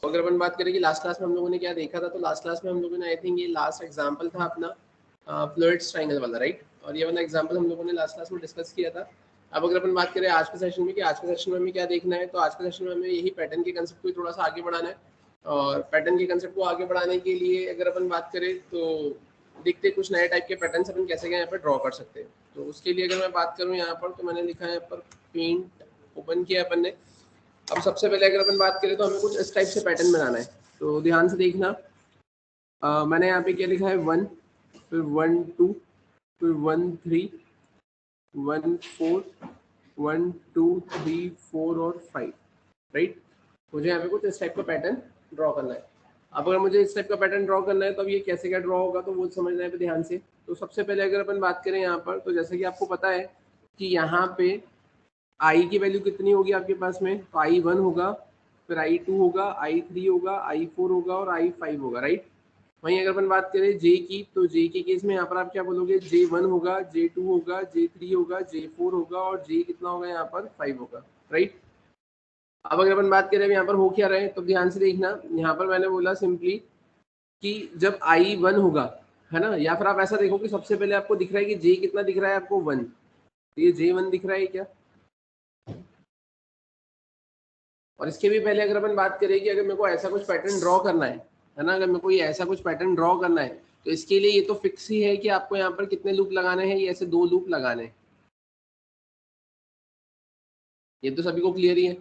तो अगर अपन बात करें कि लास्ट क्लास में हम लोगों ने क्या देखा था, तो लास्ट क्लास में हम लोगों ने आई थिंक ये लास्ट एग्जांपल था अपना फ्लूइड्स ट्रायंगल वाला, राइट। और ये वाला एग्जांपल हम लोगों ने लास्ट क्लास में डिस्कस किया था। अब अगर अपन बात करें आज के सेशन में कि आज के सेशन में हमें क्या देखना है, तो आज के सेशन में हमें यही पैटर्न के कंसेप्ट को थोड़ा सा आगे बढ़ाना है। और पैटर्न के कंसेप्ट को आगे बढ़ाने के लिए अगर अपन बात करें तो देखते कुछ नए टाइप के पैटर्न्स अपन कैसे यहाँ पर ड्रॉ कर सकते हैं। तो उसके लिए अगर मैं बात करूँ यहाँ पर, तो मैंने लिखा है यहाँ पर पेंट ओपन किया अपन ने। अब सबसे पहले अगर अपन बात करें तो हमें कुछ इस टाइप से पैटर्न बनाना है, तो ध्यान से देखना। मैंने यहाँ पे क्या लिखा है 1, फिर 1 2, फिर 1 3, 1 4, 1 2 3 4 और 5, राइट। मुझे यहाँ पे कुछ इस टाइप का पैटर्न ड्रॉ करना है। अब अगर मुझे इस टाइप का पैटर्न ड्रॉ करना है तो अब ये कैसे क्या ड्रॉ होगा, तो वो समझना है ध्यान से। तो सबसे पहले अगर अपन बात करें यहाँ पर, तो जैसे कि आपको पता है कि यहाँ पे आई की वैल्यू कितनी होगी आपके पास में, तो i1 होगा, फिर i2 होगा, i3 होगा, i4 होगा और i5 होगा, राइट। वहीं अगर अपन बात करें j की, तो j के केस में यहाँ पर आप क्या बोलोगे, j1 होगा, j2 होगा, j3 होगा, j4 होगा और j कितना होगा यहाँ पर 5 होगा, राइट। अब अगर अपन बात करें यहाँ पर हो क्या रहे, तो ध्यान से देखना। यहाँ पर मैंने बोला सिंपली कि जब i1 होगा, है ना, या फिर आप ऐसा देखो कि सबसे पहले आपको दिख रहा है कि j कितना दिख रहा है आपको 1, तो ये j1 दिख रहा है क्या। और इसके भी पहले अगर अपन बात करें कि अगर मेरे को ऐसा कुछ पैटर्न ड्रॉ करना है ना, अगर मेरे को ये ऐसा कुछ पैटर्न ड्रॉ करना है, तो इसके लिए ये तो फिक्स ही है कि आपको यहाँ पर कितने लूप लगाने हैं, ये ऐसे 2 लूप लगाने हैं। ये तो सभी को क्लियर ही है।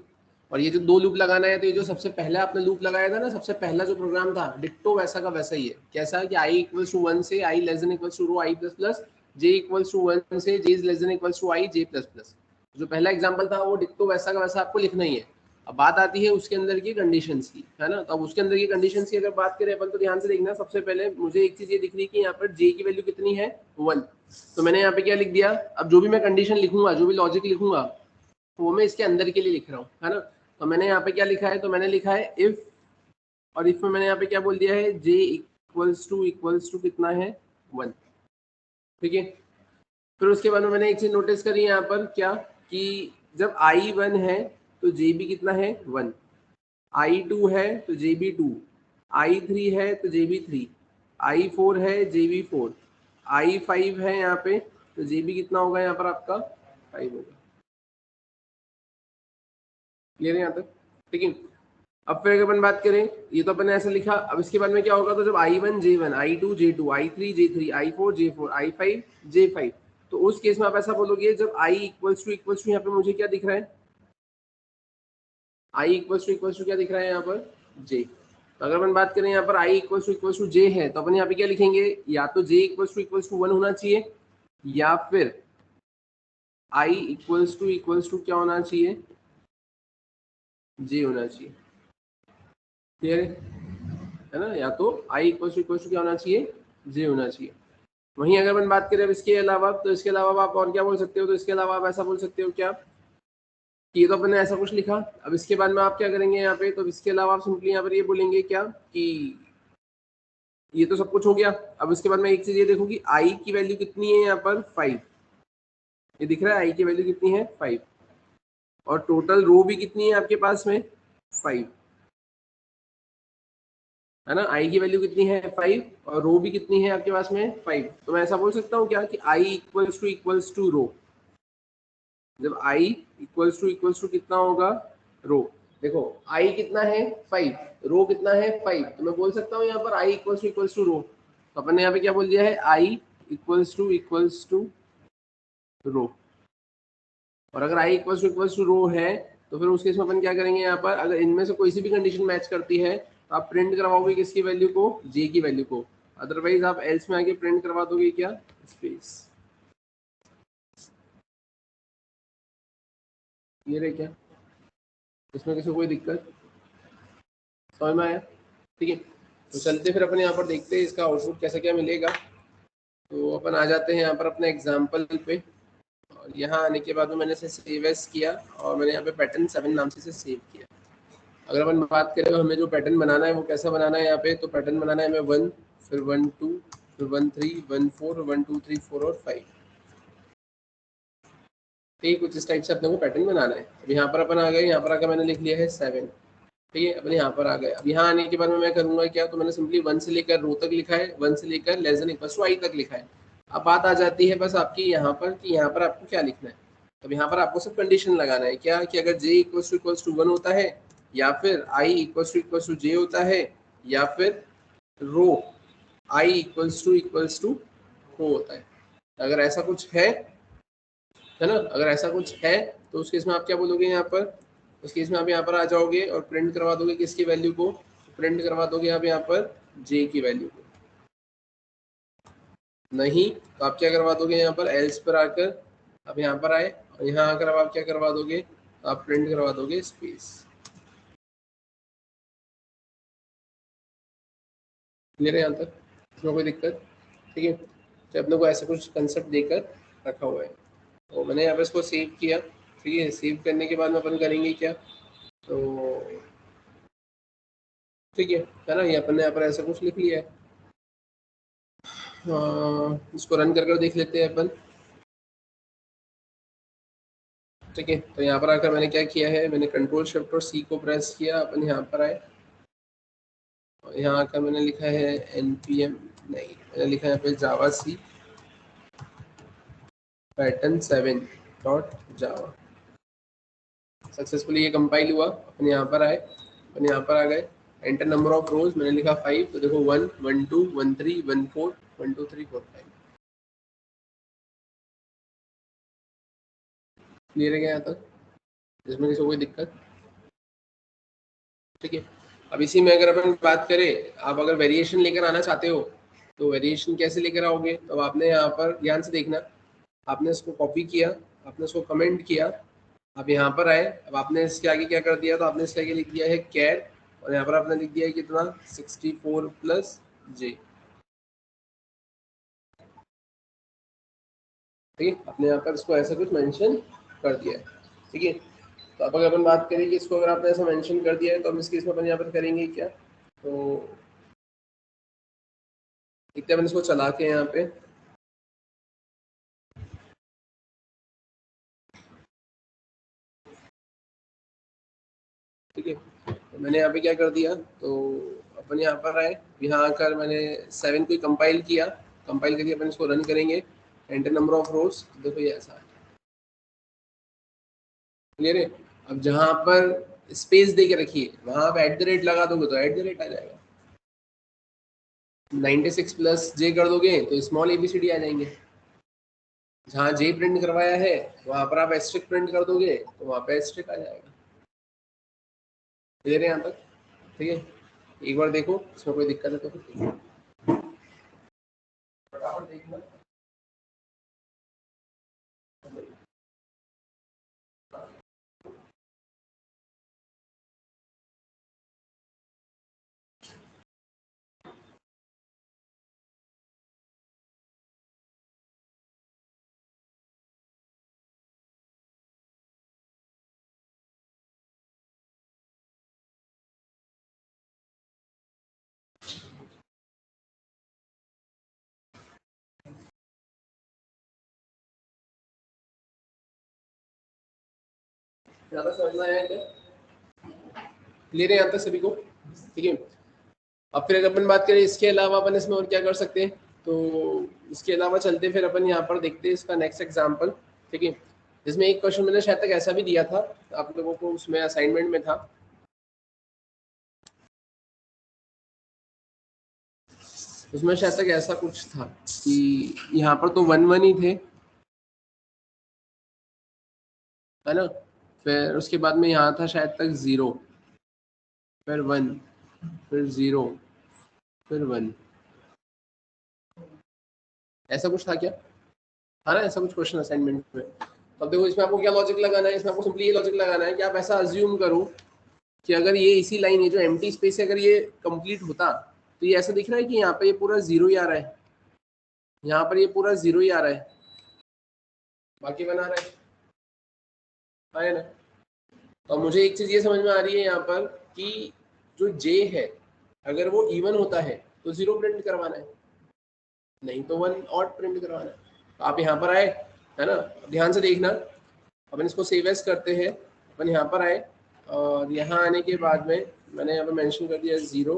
और ये जो 2 लूप लगाना है, तो ये जो सबसे पहला आपने लूप लगाया था ना, सबसे पहला जो प्रोग्राम था, डिट्टो वैसा का वैसा ही है। कैसा कि i इक्वल्स टू 1 से i less than equals to row i plus plus, j equals to 1 से j is less than equals to i j plus plus. जो पहला एग्जांपल था वो डिट्टो वैसा का वैसा आपको लिखना ही है। अब बात आती है उसके अंदर की कंडीशंस की, है ना। तो अब उसके अंदर की कंडीशंस की अगर बात करें अपन, तो ध्यान से देखना। सबसे पहले मुझे एक चीज ये दिख रही है कि यहाँ पर j की वैल्यू कितनी है 1, तो मैंने यहाँ पे क्या लिख दिया। अब जो भी मैं कंडीशन लिखूंगा, जो भी लॉजिक लिखूंगा, वो मैं इसके अंदर के लिए लिख रहा हूँ, है ना। तो मैंने यहाँ पे क्या लिखा है, तो मैंने लिखा है इफ, और इफ में मैंने यहाँ पे क्या बोल दिया है, j इक्वल्स टू कितना है 1, ठीक है। फिर उसके बाद में मैंने एक चीज नोटिस करी यहाँ पर, क्या कि जब i1 है तो j भी कितना है 1, i2 है तो j भी 2, i3 है तो j भी 3, i4 है j भी 4, i5 है यहाँ पे तो j भी कितना होगा यहाँ पर आपका 5 होगा। क्लियर है यहाँ तक, ठीक है। अब फिर अगर अपन बात करें, ये तो अपन ने ऐसा लिखा। अब इसके बाद में क्या होगा, तो जब i1 j1, i2 j2, i3 j3, i4 j4, i5 j5, तो उस केस में आप ऐसा बोलोगे जब i इक्वल्स टू यहाँ पे मुझे क्या दिख रहा है, i इक्वल्स टू क्या दिख रहा है यहाँ पर j। तो अगर अपन बात करें यहाँ पर i इक्वल्स टू j है, तो अपन यहाँ पे क्या लिखेंगे, या तो j इक्वल्स टू 1 होना चाहिए, या फिर i इक्वल्स टू क्या होना चाहिए, j होना चाहिए। क्लियर है ना, या तो i इक्वल्स टू क्या होना चाहिए, j होना चाहिए। वहीं अगर अपन बात करें अब इसके अलावा, तो इसके अलावा आप और क्या बोल सकते हो, तो इसके अलावा आप ऐसा बोल सकते हो क्या कि ये तो अपन ने ऐसा कुछ लिखा। अब इसके बाद में आप क्या करेंगे यहाँ पे, तो इसके अलावा आप सिंपली यहाँ पर ये बोलेंगे क्या कि ये तो सब कुछ हो गया। अब इसके बाद में एक चीज ये देखो कि i की वैल्यू कितनी है यहाँ पर 5, ये दिख रहा है i की वैल्यू कितनी है 5, और टोटल रो भी कितनी है आपके पास में 5, है ना। i की वैल्यू कितनी है 5 और रो भी कितनी है आपके पास में 5। तो मैं ऐसा बोल सकता हूँ क्या कि i इक्वल्स टू रो, जब i इक्वल्स टू कितना होगा रो, देखो i कितना है 5, रो कितना है 5, तो मैं बोल सकता हूँ यहाँ पर i इक्वल्स टू रो। तो अपन ने यहाँ पे क्या बोल दिया है, i इक्वल्स टू रो। और अगर i इक्वल्स टू रो है, तो फिर उस केस में अपन क्या करेंगे यहाँ पर, अगर इनमें से कोई सी भी कंडीशन मैच करती है, तो आप प्रिंट करवाओगे किसकी वैल्यू को, j की वैल्यू को। अदरवाइज आप एल्स में आके प्रिंट करवा दोगे क्या, स्पेस। ये रहे क्या, इसमें किसी को कोई दिक्कत समझ में आया, ठीक है। तो चलते फिर अपन यहाँ पर देखते हैं इसका आउटपुट कैसे क्या मिलेगा। तो अपन आ जाते हैं यहाँ पर अपने एग्जाम्पल पे, और यहाँ आने के बाद में मैंने इसे सेव एज किया, और मैंने यहाँ पे पैटर्न 7 नाम से सेव किया। अगर अपन बात करें तो हमें जो पैटर्न बनाना है वो कैसा बनाना है यहाँ पे, तो पैटर्न बनाना है हमें 1, फिर 1 2, फिर 1 3, 1 4, 1 2 3 4 और 5, ठीक, कुछ इस टाइप से अपने को पैटर्न बनाना है। अब यहाँ पर अपन आ गए, यहाँ पर आकर मैंने लिख लिया है 7, ठीक है। अपन यहाँ पर आ गए। अब यहाँ आने के बाद में मैं करूंगा क्या, तो मैंने सिंपली 1 से लेकर रो तक लिखा है, 1 से लेकर लेस देन इक्वल टू आई तक लिखा है। अब बात आ जाती है बस आपकी यहाँ पर कि यहाँ पर आपको क्या लिखना है। अब यहाँ पर आपको सिर्फ कंडीशन लगाना है क्या, कि अगर j इक्वल्स टू 1 होता है, या फिर i इक्वल्स टू j होता है, या फिर रो i इक्वल्स टू रो होता है। अगर ऐसा कुछ है ना, अगर ऐसा कुछ है तो उस केस में आप क्या बोलोगे यहाँ पर, उस केस में आप यहाँ पर आ जाओगे और प्रिंट करवा दोगे किसकी वैल्यू को, प्रिंट करवा दोगे आप यहाँ पर j की वैल्यू को। नहीं तो आप क्या करवा दोगे यहाँ पर एल्स पर आकर, अब यहाँ पर आए और यहाँ आकर अब आप क्या करवा दोगे, आप प्रिंट करवा दोगे स्पेस। क्लियर है यहाँ तक, इसमें कोई दिक्कत? ठीक है, तो अपने को ऐसा कुछ कंसेप्ट देकर रखा हुआ है। तो मैंने यहाँ पर इसको सेव किया। ठीक है, सेव करने के बाद में अपन करेंगे क्या, तो ठीक है ना, ये अपन ने यहाँ पर ऐसा कुछ लिख लिया है। इसको रन कर देख लेते हैं अपन। ठीक है, तो यहाँ पर आकर मैंने क्या किया है, मैंने कंट्रोल शिफ्ट और सी को प्रेस किया, अपन यहाँ पर आए और यहाँ आकर मैंने लिखा है npm, नहीं मैंने लिखा है यहाँ पे जावा सी पैटर्न 7.java। सक्सेसफुली ये कंपाइल हुआ। अपन यहाँ पर आए, अपन यहाँ पर आ गए, एंटर नंबर ऑफ रोज मैंने लिखा 5, तो देखो 1 1 2 1 3 1 4 1 2 3 4 5। क्लियर है क्या यहाँ तक, इसमें किसी को कोई दिक्कत? ठीक है, अब इसी में अगर अपन बात करें, आप अगर वेरिएशन लेकर आना चाहते हो तो वेरिएशन कैसे लेकर आओगे, तो आपने यहाँ पर ध्यान से देखना, आपने इसको कॉपी किया, आपने इसको कमेंट किया, अब यहाँ पर आए, अब आपने इसके आगे क्या कर दिया, तो आपने इसके आगे लिख दिया है कैर, और यहाँ पर आपने लिख दिया है कितना 64 प्लस j। ठीक है, आपने यहाँ पर इसको ऐसा कुछ मेंशन कर दिया है। ठीक है, तो अब अगर अपन बात करें कि इसको अगर आपने ऐसा मेंशन कर दिया है, तो हम इस केस में अपन यहाँ पर करेंगे क्या, तो देखते हैं अपन इसको चला के यहाँ पे। ठीक है, तो मैंने यहाँ पे क्या कर दिया, तो अपन यहाँ पर आए, यहाँ आकर मैंने 7 को कंपाइल किया, कंपाइल करके अपन इसको रन करेंगे, एंटर नंबर ऑफ रोज, देखो ये ऐसा है। क्लियर है, अब जहाँ पर स्पेस दे के रखिए वहां आप @ लगा दोगे तो @ आ जाएगा। 96 प्लस j कर दोगे तो स्मॉल ABCD आ जाएंगे। जहाँ j प्रिंट करवाया है वहां पर आप एस्ट्रिक प्रिंट कर दोगे तो वहां पे एस्ट्रिक आ जाएगा। क्लियर है यहाँ तक? ठीक है, एक बार देखो इसमें कोई दिक्कत है तो फटाफट देखना। ज्यादा समझना है क्या? क्लियर है यहाँ तक सभी को? ठीक है, अब फिर अगर अपन बात करें इसके अलावा अपन इसमें और क्या कर सकते हैं, तो इसके अलावा चलते फिर अपन यहाँ पर देखते हैं इसका नेक्स्ट एग्जाम्पल। ठीक है, जिसमें एक क्वेश्चन मैंने शायद तक ऐसा भी दिया था आप लोगों को, उसमें असाइनमेंट में था, उसमें शायद तक ऐसा कुछ था कि यहाँ पर तो 1 1 ही थे, है ना, फिर उसके बाद में यहाँ था शायद तक 0, फिर 1, फिर 0, फिर 1, ऐसा कुछ था क्या? हाँ ना, ऐसा कुछ क्वेश्चन असाइनमेंट में। अब देखो इसमें आपको क्या लॉजिक लगाना है, इसमें आपको सिंपली ये लॉजिक लगाना है कि आप ऐसा अज्यूम करो कि अगर ये इसी लाइन है जो एम्प्टी स्पेस है, अगर ये कंप्लीट होता तो ये ऐसा दिख रहा है कि यहाँ पे ये पूरा 0 ही आ रहा है, यहाँ पर ये पूरा 0 ही आ रहा है, बाकी बना रहा है ना। तो मुझे एक चीज ये समझ में आ रही है यहाँ पर कि जो j है अगर वो इवन होता है तो 0 प्रिंट करवाना है, नहीं तो 1 ऑड प्रिंट करवाना है। तो आप यहाँ पर आए, है ना, ध्यान से देखना, अपन इसको सेव एज करते हैं, अपन यहाँ पर आए और यहाँ आने के बाद में मैंने यहाँ पे मेंशन कर दिया 0,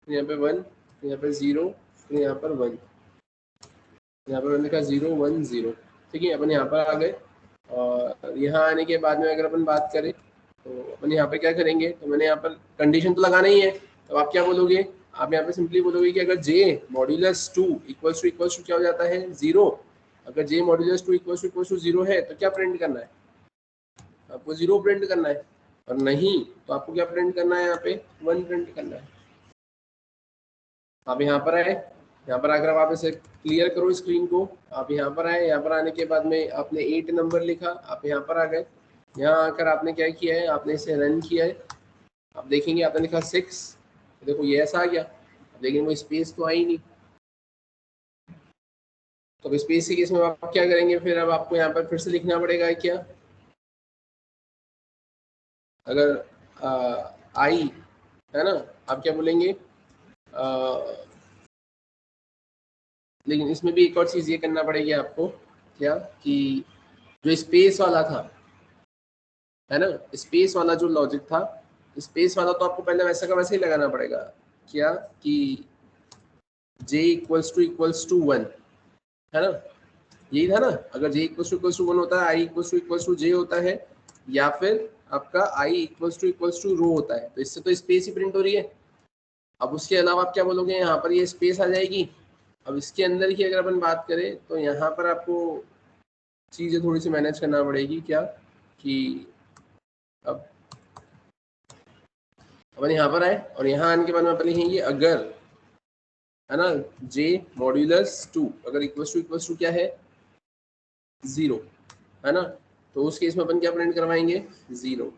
फिर यहाँ पे 1, फिर यहाँ पे 0, फिर यहाँ पर 1, यहाँ पर मैंने लिखा 0 1 0। ठीक है, अपन यहाँ पर आ गए और यहाँ आने के बाद में अगर अपन बात करें तो अपन यहाँ पे क्या करेंगे, तो मैंने यहाँ पर कंडीशन तो लगाना ही है, तो आप क्या बोलोगे, आप यहाँ पे सिंपली बोलोगे कि अगर j मॉड्यूलस 2 इक्वल्स टू क्या हो जाता है 0, अगर j मॉड्यूलस 2 इक्वल्स टू 0 है तो क्या प्रिंट करना है, आपको 0 प्रिंट करना है, और नहीं तो आपको क्या प्रिंट करना है, यहाँ पे 1 प्रिंट करना है। आप यहाँ पर आए, यहाँ पर आकर आप इसे क्लियर करो स्क्रीन को, आप यहाँ पर आए, यहाँ पर आने के बाद में आपने 8 नंबर लिखा, आप यहाँ पर आ गए, यहाँ आकर आपने क्या किया है, आपने इसे रन किया है, आप देखेंगे आपने लिखा 6, देखो ये ऐसा आ गया, लेकिन वो स्पेस तो आई नहीं, तो स्पेस के केस में आप क्या करेंगे, फिर अब आपको यहाँ पर फिर से लिखना पड़ेगा क्या, अगर आई है ना, आप क्या बोलेंगे, लेकिन इसमें भी एक और चीज़ ये करना पड़ेगी आपको, क्या कि जो स्पेस वाला था है ना, स्पेस वाला जो लॉजिक था, स्पेस वाला तो आपको पहले वैसा का वैसे ही लगाना पड़ेगा, क्या कि j इक्वल्स टू 1 है ना, यही था ना, अगर j इक्वल्स टू 1 होता है, i इक्वल्स टू j होता है, या फिर आपका i इक्वल्स टू रो होता है, तो इससे तो स्पेस ही प्रिंट हो रही है। अब उसके अलावा आप क्या बोलोगे, यहाँ पर ये स्पेस आ जाएगी। अब इसके अंदर की अगर अपन बात करें तो यहाँ पर आपको चीज़ें थोड़ी सी मैनेज करना पड़ेगी, क्या कि अब अपन यहाँ पर आए और यहाँ आने के बाद में अपन लिखेंगे अगर है ना j मॉड्यूलस 2 अगर इक्वल्स टू क्या है 0 है ना, तो उस केस में अपन क्या प्रिंट करवाएंगे 0,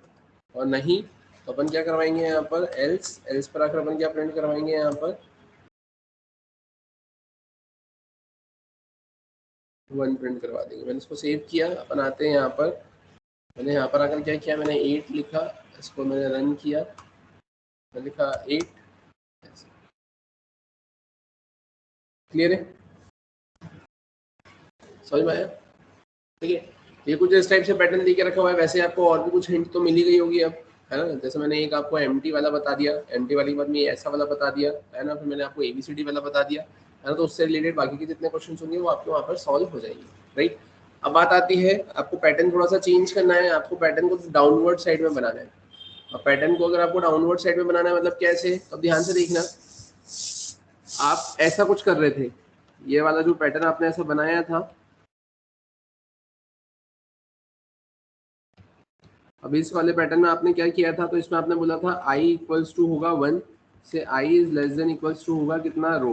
और नहीं तो अपन क्या करवाएंगे यहाँ पर एल्स पर आकर अपन क्या प्रिंट करवाएंगे यहाँ पर 1 प्रिंट करवा देंगे। मैंने इसको सेव किया, अपन आते हैं यहाँ पर, मैंने यहाँ पर आकर क्या किया, मैंने 8 लिखा, इसको मैंने रन किया, मैंने लिखा 8, क्लियर है, समझ में आया, ठीक है। ये कुछ इस टाइप से पैटर्न दे के रखा हुआ है, वैसे आपको और भी कुछ हिंट तो मिल ही गई होगी अब, है ना, जैसे मैंने एक आपको एमटी वाला बता दिया, एमटी वाली के बाद में ऐसा वाला बता दिया है ना, फिर मैंने आपको एबीसीडी वाला बता दिया है ना, तो उससे रिलेटेड बाकी के जितने क्वेश्चन होंगे वो आपके वहाँ पर सॉल्व हो जाएंगे, राइट। अब बात आती है, आपको पैटर्न थोड़ा सा चेंज करना है, आपको पैटर्न को डाउनवर्ड साइड में बनाना है। अब पैटर्न को अगर आपको डाउनवर्ड साइड में बनाना है मतलब कैसे, अब ध्यान से देखना, आप ऐसा कुछ कर रहे थे, ये वाला जो पैटर्न आपने ऐसा बनाया था, अब इस वाले पैटर्न में आपने क्या किया था, तो इसमें आपने बोला था i इक्वल्स टू होगा 1 से i is less than equals to होगा कितना रो,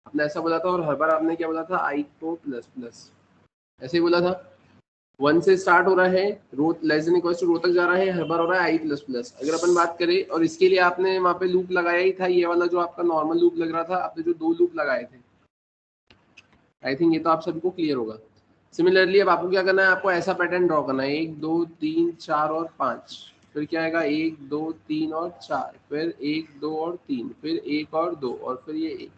आपने ऐसा बोला था, और हर बार आपने क्या बोला था i को प्लस प्लस, ऐसे ही बोला था, 1 से स्टार्ट हो रहा है, रो लेस देन इक्वल्स टू रो तक जा रहा है, हर बार हो रहा है i प्लस प्लस। अगर अपन बात करें, और इसके लिए आपने वहाँ पे लूप लगाया ही था, ये वाला जो आपका नॉर्मल लूप लग रहा था, आपने जो 2 लूप लगाए थे, आई थिंक ये तो आप सबको क्लियर होगा। सिमिलरली अब आपको क्या करना है, आपको ऐसा पैटर्न ड्रॉ करना है, 1 2 3 4 और 5, फिर क्या आएगा 1 2 3 और 4, फिर 1 2 और 3, फिर 1 और 2, और फिर ये 1,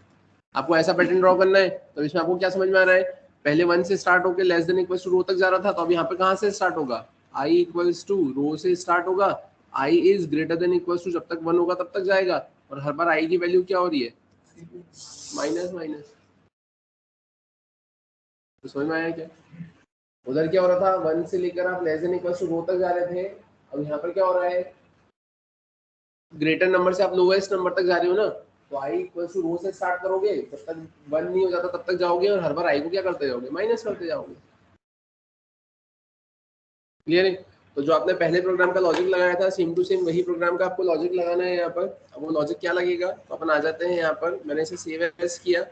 आपको ऐसा पैटर्न ड्रॉ करना है। तो इसमें आपको क्या समझ में आ रहा है, पहले 1 से स्टार्ट होकर लेस देन इक्वल्स टू रो तक जा रहा था, तो अब यहाँ पे कहाँ से स्टार्ट होगा, i इक्वल्स टू रो से स्टार्ट होगा, i is greater than equals to जब तक 1 होगा तब तक जाएगा, और हर बार i की वैल्यू क्या हो रही है माइनस माइनस, तो समझ में आया क्या। उधर क्या हो रहा था, 1 से लेकर आप लेस देन इक्वल्स टू रो तक जा रहे थे, अब यहाँ पर क्या हो रहा है, ग्रेटर नंबर से आप लोवेस्ट नंबर तक जा रहे हो ना, तो i इक्वल्स टू रो से स्टार्ट करोगे, जब तक 1 नहीं हो जाता तब तक जाओगे, और हर बार i को क्या करते जाओगे माइनस करते जाओगे, क्लियर है। तो जो आपने पहले प्रोग्राम का लॉजिक लगाया था, सेम टू सेम वही प्रोग्राम का आपको लॉजिक लगाना है यहाँ पर। अब वो लॉजिक क्या लगेगा, तो अपन आ जाते हैं यहाँ पर, मैंने इसे सेव एज किया,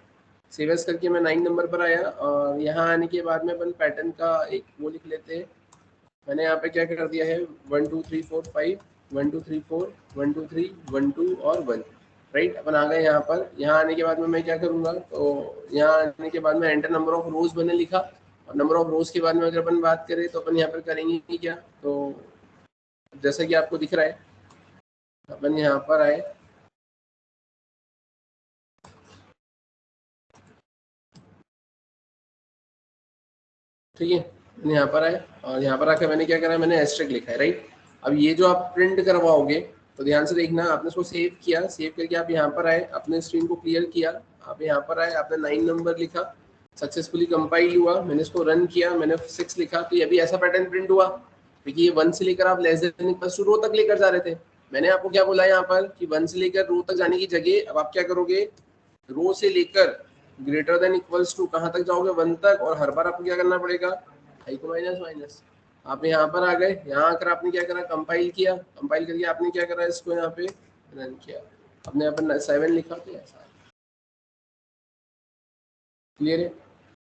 सेव एज करके मैं 9 नंबर पर आया, और यहाँ आने के बाद में अपन पैटर्न का एक वो लिख लेते हैं, मैंने यहाँ पे क्या कर दिया है 1 2 3 4 5 1 2 3 4 1 2 3 1 2 और 1, राइट। अपन आ गए यहाँ पर, यहाँ आने के बाद में मैं क्या करूँगा, तो यहाँ आने के बाद में एंटर नंबर ऑफ रोज मैंने लिखा, और नंबर ऑफ रोज के बाद में अगर अपन बात करें तो अपन यहाँ पर करेंगे कि क्या, तो जैसा कि आपको दिख रहा है, अपन यहाँ पर आए, ठीक है, मैंने यहाँ पर आए, और यहाँ पर आकर मैंने क्या करा, मैंने एस्ट्रिक लिखा है, राइट। अब ये जो आप प्रिंट करवाओगे तो ध्यान से देखना, आपने इसको सेव किया, सेव करके आप यहाँ पर आए, अपने स्क्रीन को क्लियर किया, आप यहाँ पर आए, आपने 9 नंबर लिखा, सक्सेसफुली कंपाइल हुआ, मैंने इसको रन किया, मैंने 6 लिखा, तो ये भी ऐसा पैटर्न प्रिंट हुआ, क्योंकि ये 1 से लेकर आप लेस देन इक्वल टू रो तक लेकर जा रहे थे। मैंने आपको क्या बोला यहाँ पर कि 1 से लेकर रो तक जाने की जगह अब आप क्या करोगे, रो से लेकर ग्रेटर देन इक्वल्स टू कहाँ तक जाओगे, 1 तक, और हर बार आपको क्या करना पड़ेगा, आई को माइनस माइनस। आप यहाँ पर आ गए, यहाँ आकर आपने क्या करा, कंपाइल किया, कंपाइल करके आपने क्या करा, इसको यहाँ पे रन किया, आपने यहाँ पर 7 लिखा, तो ऐसा क्लियर है।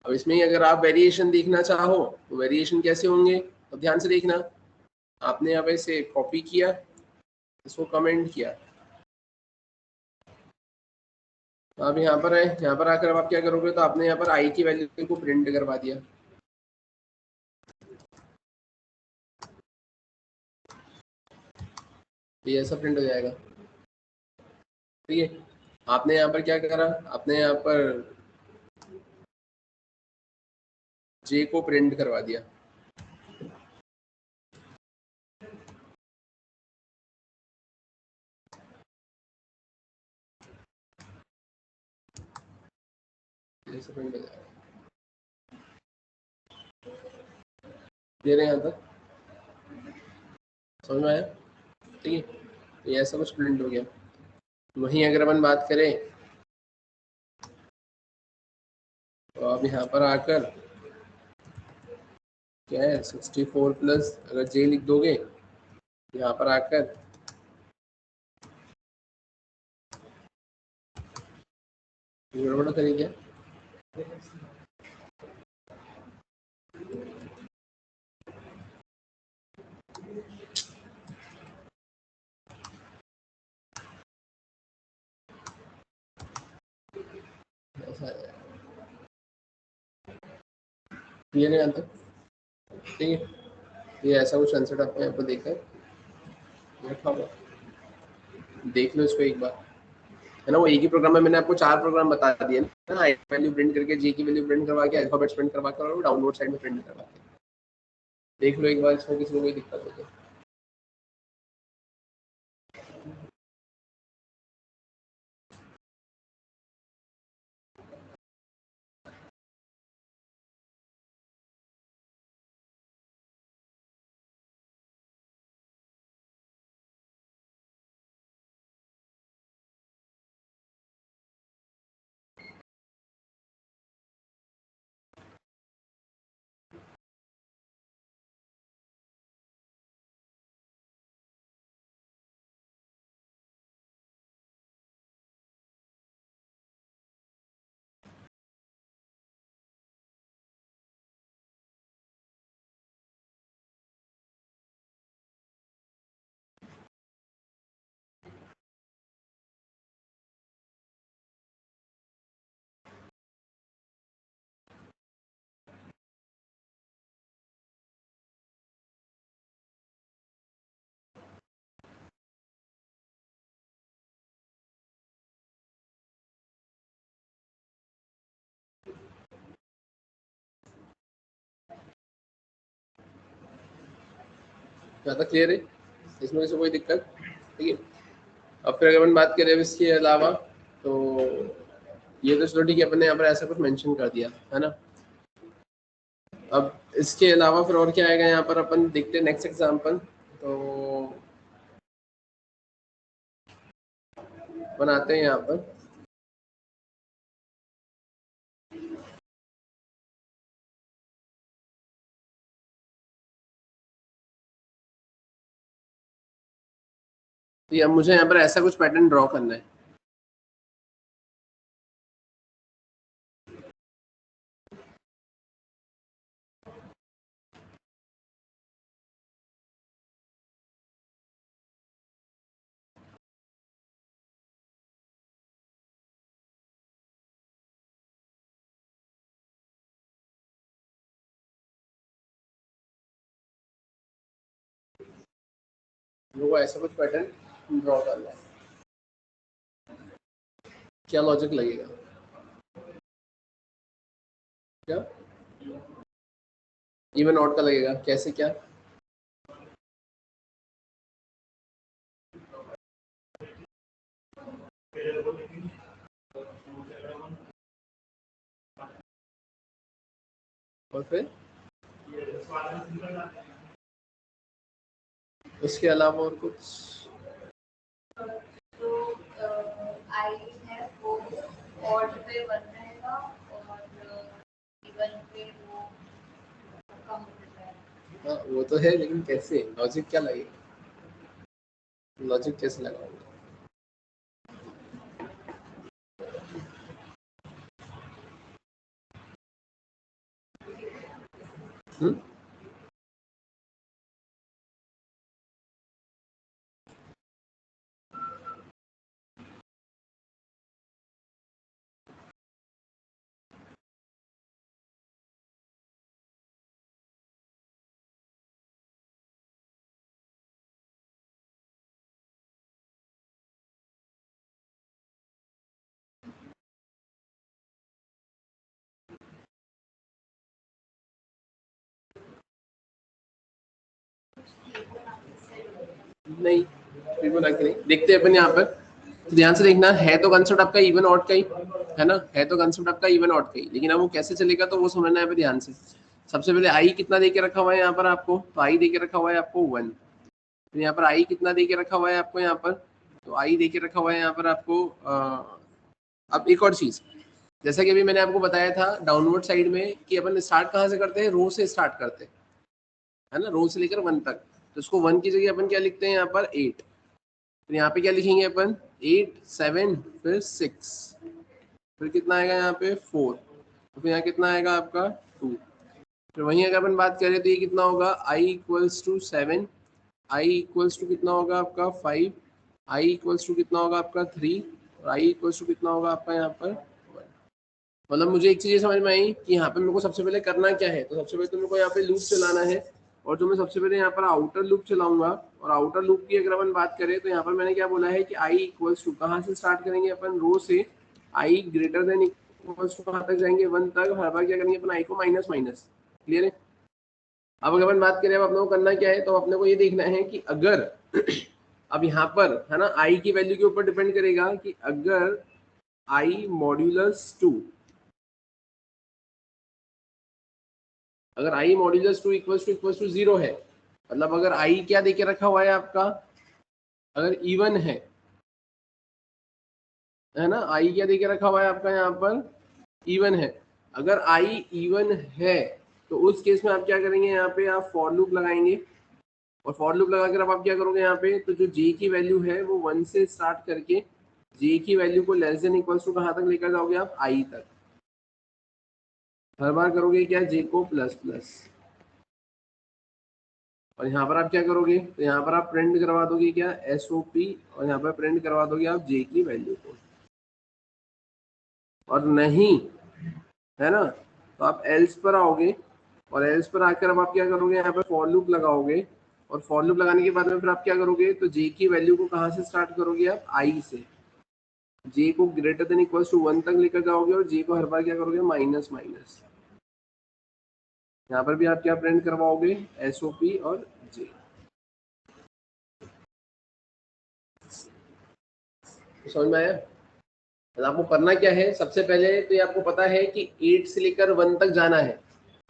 अब इसमें ही अगर आप वेरिएशन देखना चाहो तो वेरिएशन कैसे होंगे, तो ध्यान से देखना, आपने यहाँ पे से कॉपी किया, इसको कमेंट किया, तो आप यहाँ पर आए, यहाँ पर आकर अब आप क्या करोगे, तो आपने यहाँ पर आई की वैल्यू को प्रिंट करवा दिया, ये ऐसा प्रिंट हो जाएगा, ठीक है। आपने यहाँ पर क्या करा, आपने यहाँ पर जे को प्रिंट करवा दिया, ऐसा प्रिंट हो जाएगा, दे रहे हैं यहाँ तक, समझ में आया, ठीक है। ये ऐसा कुछ प्रिंट हो गया। वहीं अगर अपन बात करें तो आप यहाँ पर आकर क्या है 64 प्लस अगर जे लिख दोगे, यहाँ पर आकर गड़बड़ करेंगे, ऐसा क्लियर है यहाँ तक, ठीक है। ये ऐसा कुछ आंसर आपको यहाँ पर देखकर रखा हुआ, देख लो इसको एक बार, है ना। वो एक ही प्रोग्राम में मैंने आपको 4 प्रोग्राम बता दिए ना, आई वैल्यू प्रिंट करके, जे की वैल्यू प्रिंट करवा के, अल्फाबेट्स प्रिंट करवा कर, और डाउनलोड साइड में प्रिंट करवा के, देख लो एक बार, इसमें किसी को कोई दिक्कत हो तो। ज़्यादा क्लियर है, इसमें से कोई दिक्कत, ठीक है। अब फिर अगर अपन बात करें इसके अलावा, तो ये तो चलो ठीक है, अपन ने यहाँ पर ऐसा कुछ मेंशन कर दिया, है ना। अब इसके अलावा फिर और क्या आएगा यहाँ पर, अपन देखते हैं नेक्स्ट एग्जांपल। तो बनाते हैं यहाँ पर, तो अब मुझे यहाँ पर ऐसा कुछ पैटर्न ड्रॉ करना है, वो ऐसा कुछ पैटर्न ड्रॉ करना है, क्या लॉजिक लगेगा, क्या इवन आउट का लगेगा, कैसे क्या, और फिर उसके अलावा और कुछ? आई है वो ऑड पे 1 रहेगा और इवन पे वो कम होता है। हाँ वो तो है, लेकिन कैसे? लॉजिक क्या लगेगा? लॉजिक कैसे लगाओगे? नहीं, फिबोनाची नहीं। देखते हैं अपन यहाँ पर, तो ध्यान से देखना, है तो कंसेप्ट आपका इवन ऑड का ही है ना, है तो कंसेप्ट आपका इवन ऑड का ही, लेकिन अब वो कैसे चलेगा तो वो समझना है ध्यान से। सबसे पहले आई कितना दे के रखा हुआ है यहाँ पर आपको, तो आई दे के रखा हुआ है आपको 1। तो यहाँ पर आई कितना दे के रखा हुआ है आपको यहाँ पर, तो आई दे के रखा हुआ है यहाँ पर आपको। अब एक और चीज, जैसा कि अभी मैंने आपको बताया था डाउनवर्ड साइड में कि अपन स्टार्ट कहाँ से करते हैं, रो से स्टार्ट करते हैं, है ना, रो से लेकर 1 तक। तो उसको 1 की जगह अपन क्या लिखते हैं यहाँ पर 8। तो यहाँ पे क्या लिखेंगे अपन 8 7 फिर 6 फिर कितना आएगा यहाँ पे 4, तो फिर यहाँ कितना आएगा आपका 2। फिर वहीं अगर अपन बात करें तो ये कितना होगा i equals to 7, i equals to कितना होगा आपका 5, i इक्वल्स टू कितना होगा आपका 3 और i इक्वल्स टू कितना होगा आपका यहाँ पर 1। मतलब मुझे एक चीज समझ में आई कि यहाँ पे मेरे को सबसे पहले करना क्या है, तो सबसे पहले तो मेरे को यहाँ पे लूप चलाना है, और जो मैं सबसे पहले यहाँ पर आउटर लूप चलाऊंगा, और आउटर लूप की अगर अपन बात करें तो यहाँ पर मैंने क्या बोला है कि i इक्वल्स टू कहाँ से स्टार्ट करेंगे अपन, रो से, i greater than equals to कहाँ तक जाएंगे 1 तक, हर बार क्या करेंगे अपन i को माइनस माइनस। क्लियर है? अब अगर अपन बात करें अब अपने को करना क्या है, तो अपने को ये देखना है कि अगर अब यहाँ पर है ना i की वैल्यू के ऊपर डिपेंड करेगा कि अगर i मॉड्यूलस 2, अगर i मॉड्यूलस 2 इक्वल्स टू 0 है, मतलब अगर i क्या देके रखा हुआ है आपका, अगर इवन है ना, i क्या देके रखा हुआ है आपका यहाँ पर इवन है। अगर i इवन है तो उस केस में आप क्या करेंगे, यहाँ पे आप फॉर लूप लगाएंगे, और फॉर लूप लगाकर अब आप क्या करोगे यहाँ पे, तो जो j की वैल्यू है वो 1 से स्टार्ट करके j की वैल्यू को लेस देन इक्वल्स टू कहाँ तक लेकर जाओगे आप i तक। हर बार करोगे क्या, j को प्लस प्लस, और यहाँ पर आप क्या करोगे, तो यहाँ पर आप प्रिंट करवा दोगे क्या SOP, और यहाँ पर प्रिंट करवा दोगे आप j की वैल्यू को, और नहीं है ना तो आप एल्स पर आओगे, और एल्स पर आकर अब आप क्या करोगे, यहाँ पर फॉर लूप लगाओगे, और फॉर लूप लगाने के बाद में फिर आप क्या करोगे, तो j की वैल्यू को कहाँ से स्टार्ट करोगे आप i से, j को ग्रेटर देन इक्वल्स टू 1 तक लेकर जाओगे, और j को हर बार क्या करोगे माइनस माइनस। यहाँ पर भी आप क्या प्रिंट करवाओगे SOP और j। समझ में आया? तो आपको करना क्या है, सबसे पहले तो ये आपको पता है कि 8 से लेकर 1 तक जाना है,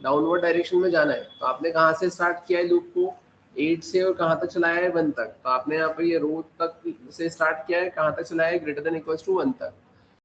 डाउनवर्ड डायरेक्शन में जाना है। तो आपने कहाँ से स्टार्ट किया है लूप को, 8 से, और कहाँ तक चलाया है 1 तक। तो आपने यहाँ पर ये रो तक से स्टार्ट किया है, कहाँ तक चलाया है ग्रेटर देन इक्वल्स टू 1 तक।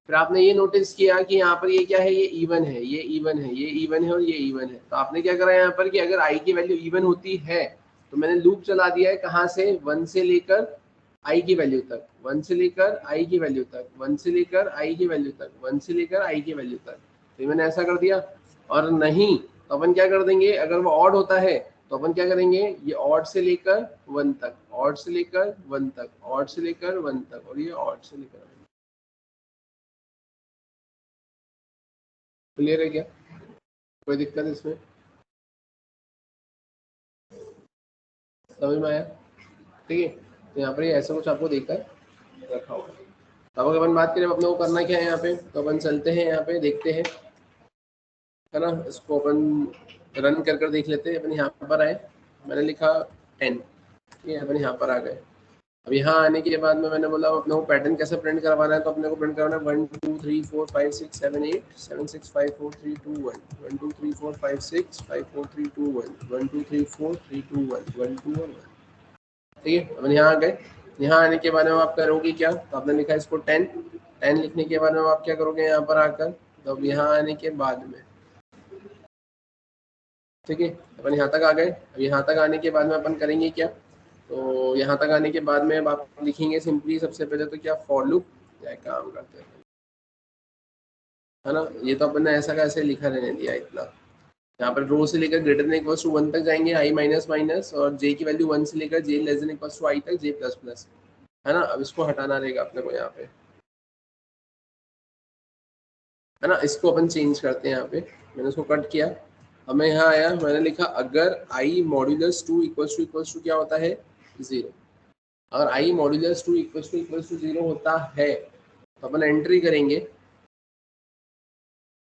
फिर आपने ये नोटिस किया कि यहाँ पर ये क्या है, ये इवन है, ये इवन है, ये इवन है और ये इवन है। तो आपने क्या करा यहाँ पर कि अगर i की वैल्यू इवन होती है तो मैंने लूप चला दिया है कहाँ से, 1 से लेकर i की वैल्यू तक, 1 से लेकर i की वैल्यू तक, 1 से लेकर i की वैल्यू तक, 1 से लेकर i की वैल्यू तक। तो मैंने ऐसा कर दिया। और नहीं तो अपन क्या कर देंगे, अगर वो ऑड होता है तो अपन क्या करेंगे, ये ऑड से लेकर 1 तक, ऑड से लेकर 1 तक, ऑड से लेकर 1 तक, और ये ऑड से लेकर 1 तक। क्लियर है क्या, कोई दिक्कत इसमें? समझ में आया? ठीक है, तो यहाँ पर ये ऐसा कुछ आपको देकर रखा होगा। अब अगर अपन बात करें अपने को करना क्या है यहाँ पे, तो अपन चलते हैं यहाँ पे, देखते हैं, है ना, इसको अपन रन कर देख लेते हैं। अपन यहाँ पर आए, मैंने लिखा 10, ठीक है, अपन यहाँ पर आ गए। अब यहाँ आने के बाद में मैंने बोला अपने को पैटर्न कैसे प्रिंट करवाना है, तो अपने को प्रिंट करवाना है 1 2 3 4 5 6 7 8 7 6 5 4 3 2 1 1 2 3 4 5 6 5 4 3 2 1 1 2 3 4 3 2 1 1 2 1 ठीक है। अब यहाँ आ गए, यहाँ आने के बाद में आप करोगे क्या, तो आपने लिखा इसको 10 10 लिखने के बाद में आप क्या करोगे यहाँ पर आकर, तो अब यहाँ आने के बाद में ठीक है अपन यहाँ तक आ गए। अब यहाँ तक आने के बाद में अपन करेंगे क्या, तो यहाँ तक आने के बाद में अब आप लिखेंगे सिंपली सबसे पहले तो क्या फॉर लूप, क्या काम करते हैं है ना, ये तो अपन ने ऐसा का ऐसे लिखा रहने दिया इतना। यहाँ पर रो से लेकर ग्रेटर देन इक्वल टू 1 तक जाएंगे, आई माइनस माइनस, और जे की वैल्यू 1 से लेकर जे लेस देन इक्वल टू आई तक जे प्लस प्लस, है ना। अब इसको हटाना रहेगा अपने को यहाँ पे, है ना। इसको अपन चेंज करते हैं, यहाँ पे मैंने उसको कट किया। अब मैं यहाँ आया, मैंने लिखा अगर आई मॉड्यूलस 2 इक्वल्स टू क्या होता है 0, अगर आई मॉड्यूलस 2 इक्वल्स टू 0 होता है तो अपन एंट्री करेंगे।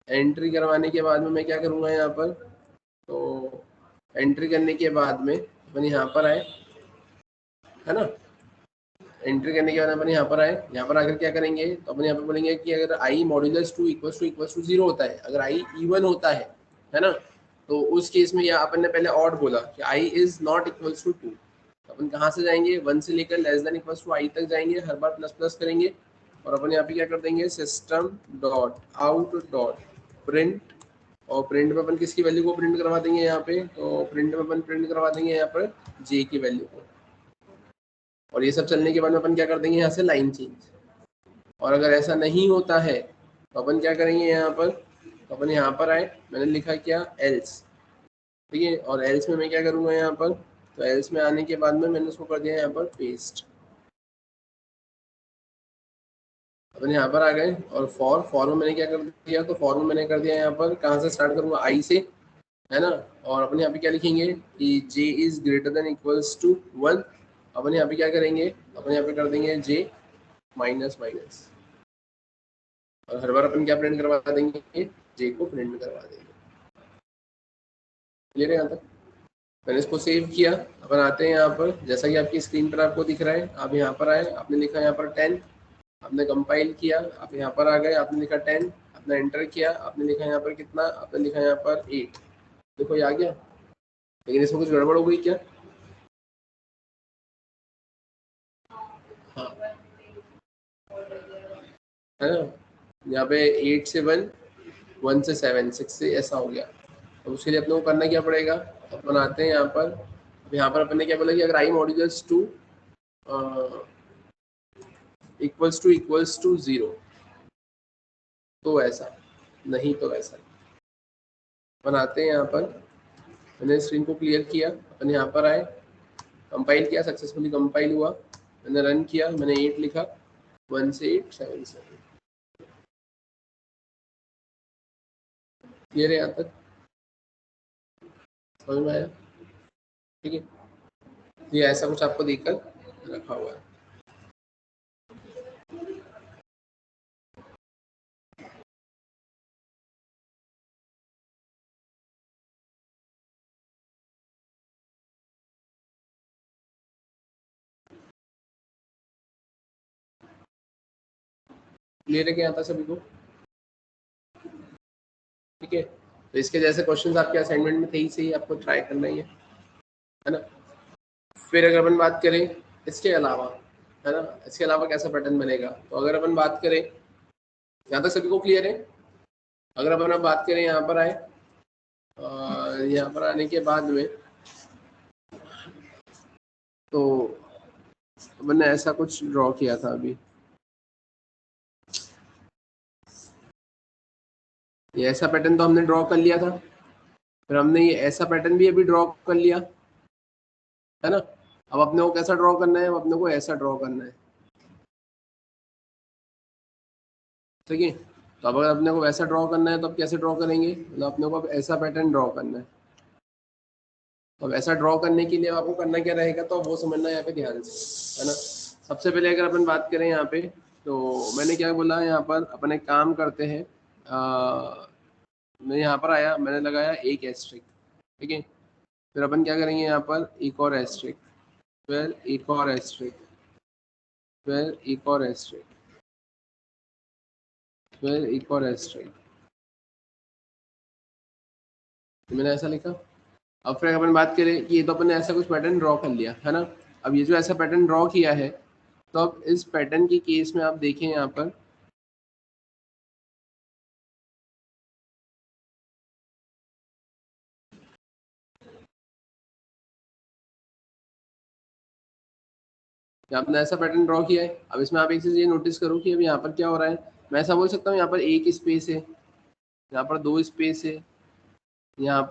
एंट्री करवाने के बाद में मैं क्या करूँगा यहाँ पर, तो एंट्री करने के बाद में अपन यहाँ पर आए, है ना। एंट्री करने के बाद अपन यहाँ पर आए, यहाँ पर आकर क्या करेंगे, तो अपन यहाँ पर बोलेंगे कि अगर आई मॉड्यूलस 2 इक्वल्स टू 0 होता है, अगर आई इवन होता है ना, तो उस केस में या अपन ने पहले ऑड बोला कि I is not equals to 2, अपन कहाँ से जाएंगे 1 से लेकर लेस देन इक्वल्स टू आई तक जाएंगे, हर बार प्लस प्लस करेंगे, और अपन यहाँ पे क्या कर देंगे system dot out dot print, और प्रिंट में अपन किसकी वैल्यू को प्रिंट करवा देंगे यहाँ पे, तो प्रिंट में अपन प्रिंट करवा देंगे यहाँ पर जे की वैल्यू को। और ये सब चलने के बाद में अपन क्या कर देंगे यहाँ से लाइन चेंज। और अगर ऐसा नहीं होता है तो अपन क्या करेंगे यहाँ पर, तो अपन यहाँ पर आए, मैंने लिखा क्या एल्स, ठीक है। और एल्स में मैं क्या करूँगा यहाँ पर, तो एल्स में आने के बाद में मैंने उसको कर दिया यहाँ पर पेस्ट। अपन यहाँ पर आ गए, और फॉर में मैंने क्या कर दिया, तो फॉर में मैंने कर दिया यहाँ पर, कहाँ से स्टार्ट करूँगा आई से, है ना। और अपन यहाँ पे क्या लिखेंगे कि j is greater than equals to 1, अपन यहाँ पे क्या करेंगे, अपन यहाँ पे कर देंगे j माइनस माइनस, और हर बार अपन क्या प्रिंट करवा देंगे, j को प्रिंट करवा देंगे। क्लियर है यहाँ तक। मैंने इसको सेव किया, अपन आते हैं यहाँ पर, जैसा कि आपकी स्क्रीन पर आपको दिख रहा है, आप यहाँ पर आए, आपने लिखा यहाँ पर 10, आपने कंपाइल किया, आप यहाँ पर आ गए, आपने लिखा 10, आपने एंटर किया, आपने लिखा यहाँ पर कितना, आपने लिखा यहाँ पर 8, देखो ये आ गया। लेकिन इसमें कुछ गड़बड़ हो गई क्या, हाँ है ना, यहाँ पे 8 से 1, 1 से 7, 6 से ऐसा हो गया। तो उसके लिए अपने को करना क्या पड़ेगा, अपन आते हैं यहाँ पर, अब यहाँ पर अपन ने क्या बोला कि अगर आई मॉड्यूलस 2 इक्वल्स टू 0 तो ऐसा, नहीं तो ऐसा। अपन आते हैं यहाँ पर, मैंने स्क्रीन को क्लियर किया, अपन यहाँ पर आए, कंपाइल किया, सक्सेसफुली कंपाइल हुआ, मैंने रन किया, मैंने 8 लिखा, 1 से 8 7 से। क्लियर है यहाँ तक, समझ में आया, ठीक है। ये ऐसा कुछ आपको देखकर रखा हुआ है। क्लियर है क्या आता सभी को, ठीक है। तो इसके जैसे क्वेश्चंस आपके असाइनमेंट में थे ही सही, आपको ट्राई करना ही है ना। फिर अगर अपन बात करें इसके अलावा, है ना, इसके अलावा कैसा पैटर्न बनेगा, तो अगर अपन बात करें, यहाँ तक सभी को क्लियर है। अगर अपन अब बात करें यहाँ पर आए, यहाँ पर आने के बाद में तो मैंने ऐसा कुछ ड्रॉ किया था अभी, ये ऐसा पैटर्न तो हमने ड्रॉ कर लिया था, फिर हमने ये ऐसा पैटर्न भी अभी ड्रॉ कर लिया, है ना। अब अपने को कैसा ड्रॉ करना है, अब अपने को ऐसा ड्रॉ करना है, ठीक है। तो अब अगर अपने को वैसा ड्रॉ करना है तो अब कैसे ड्रॉ करेंगे, मतलब अपने को अब ऐसा पैटर्न ड्रॉ करना है। अब ऐसा ड्रॉ करने के लिए आपको करना क्या रहेगा, तो वो समझना है यहाँ पे ध्यान से, है ना। सबसे पहले अगर अपन बात करें यहाँ पे, तो मैंने क्या बोला यहाँ पर, अपन एक काम करते हैं, मैं यहाँ पर आया, मैंने लगाया एक एस्ट्रिक, ठीक है। फिर अपन क्या करेंगे यहाँ पर एक और एस्ट्रिक, फिर एक और एस्ट्रिक, फिर एक और एस्ट्रिक, फिर एक और एस्ट्रिक, मैंने ऐसा लिखा। अब फिर अपन बात करें कि ये तो अपन ने ऐसा कुछ पैटर्न ड्रॉ कर लिया है ना। अब ये जो ऐसा पैटर्न ड्रॉ किया है, तो अब इस पैटर्न के केस में आप देखें यहाँ पर आपने ऐसा पैटर्न ड्रॉ किया है। अब इसमें आप एक चीज ये नोटिस करो कि अब यहाँ पर क्या हो रहा है। मैं ऐसा बोल सकता हूँ यहाँ पर एक स्पेस है, यहाँ पर दो स्पेस है, यहाँ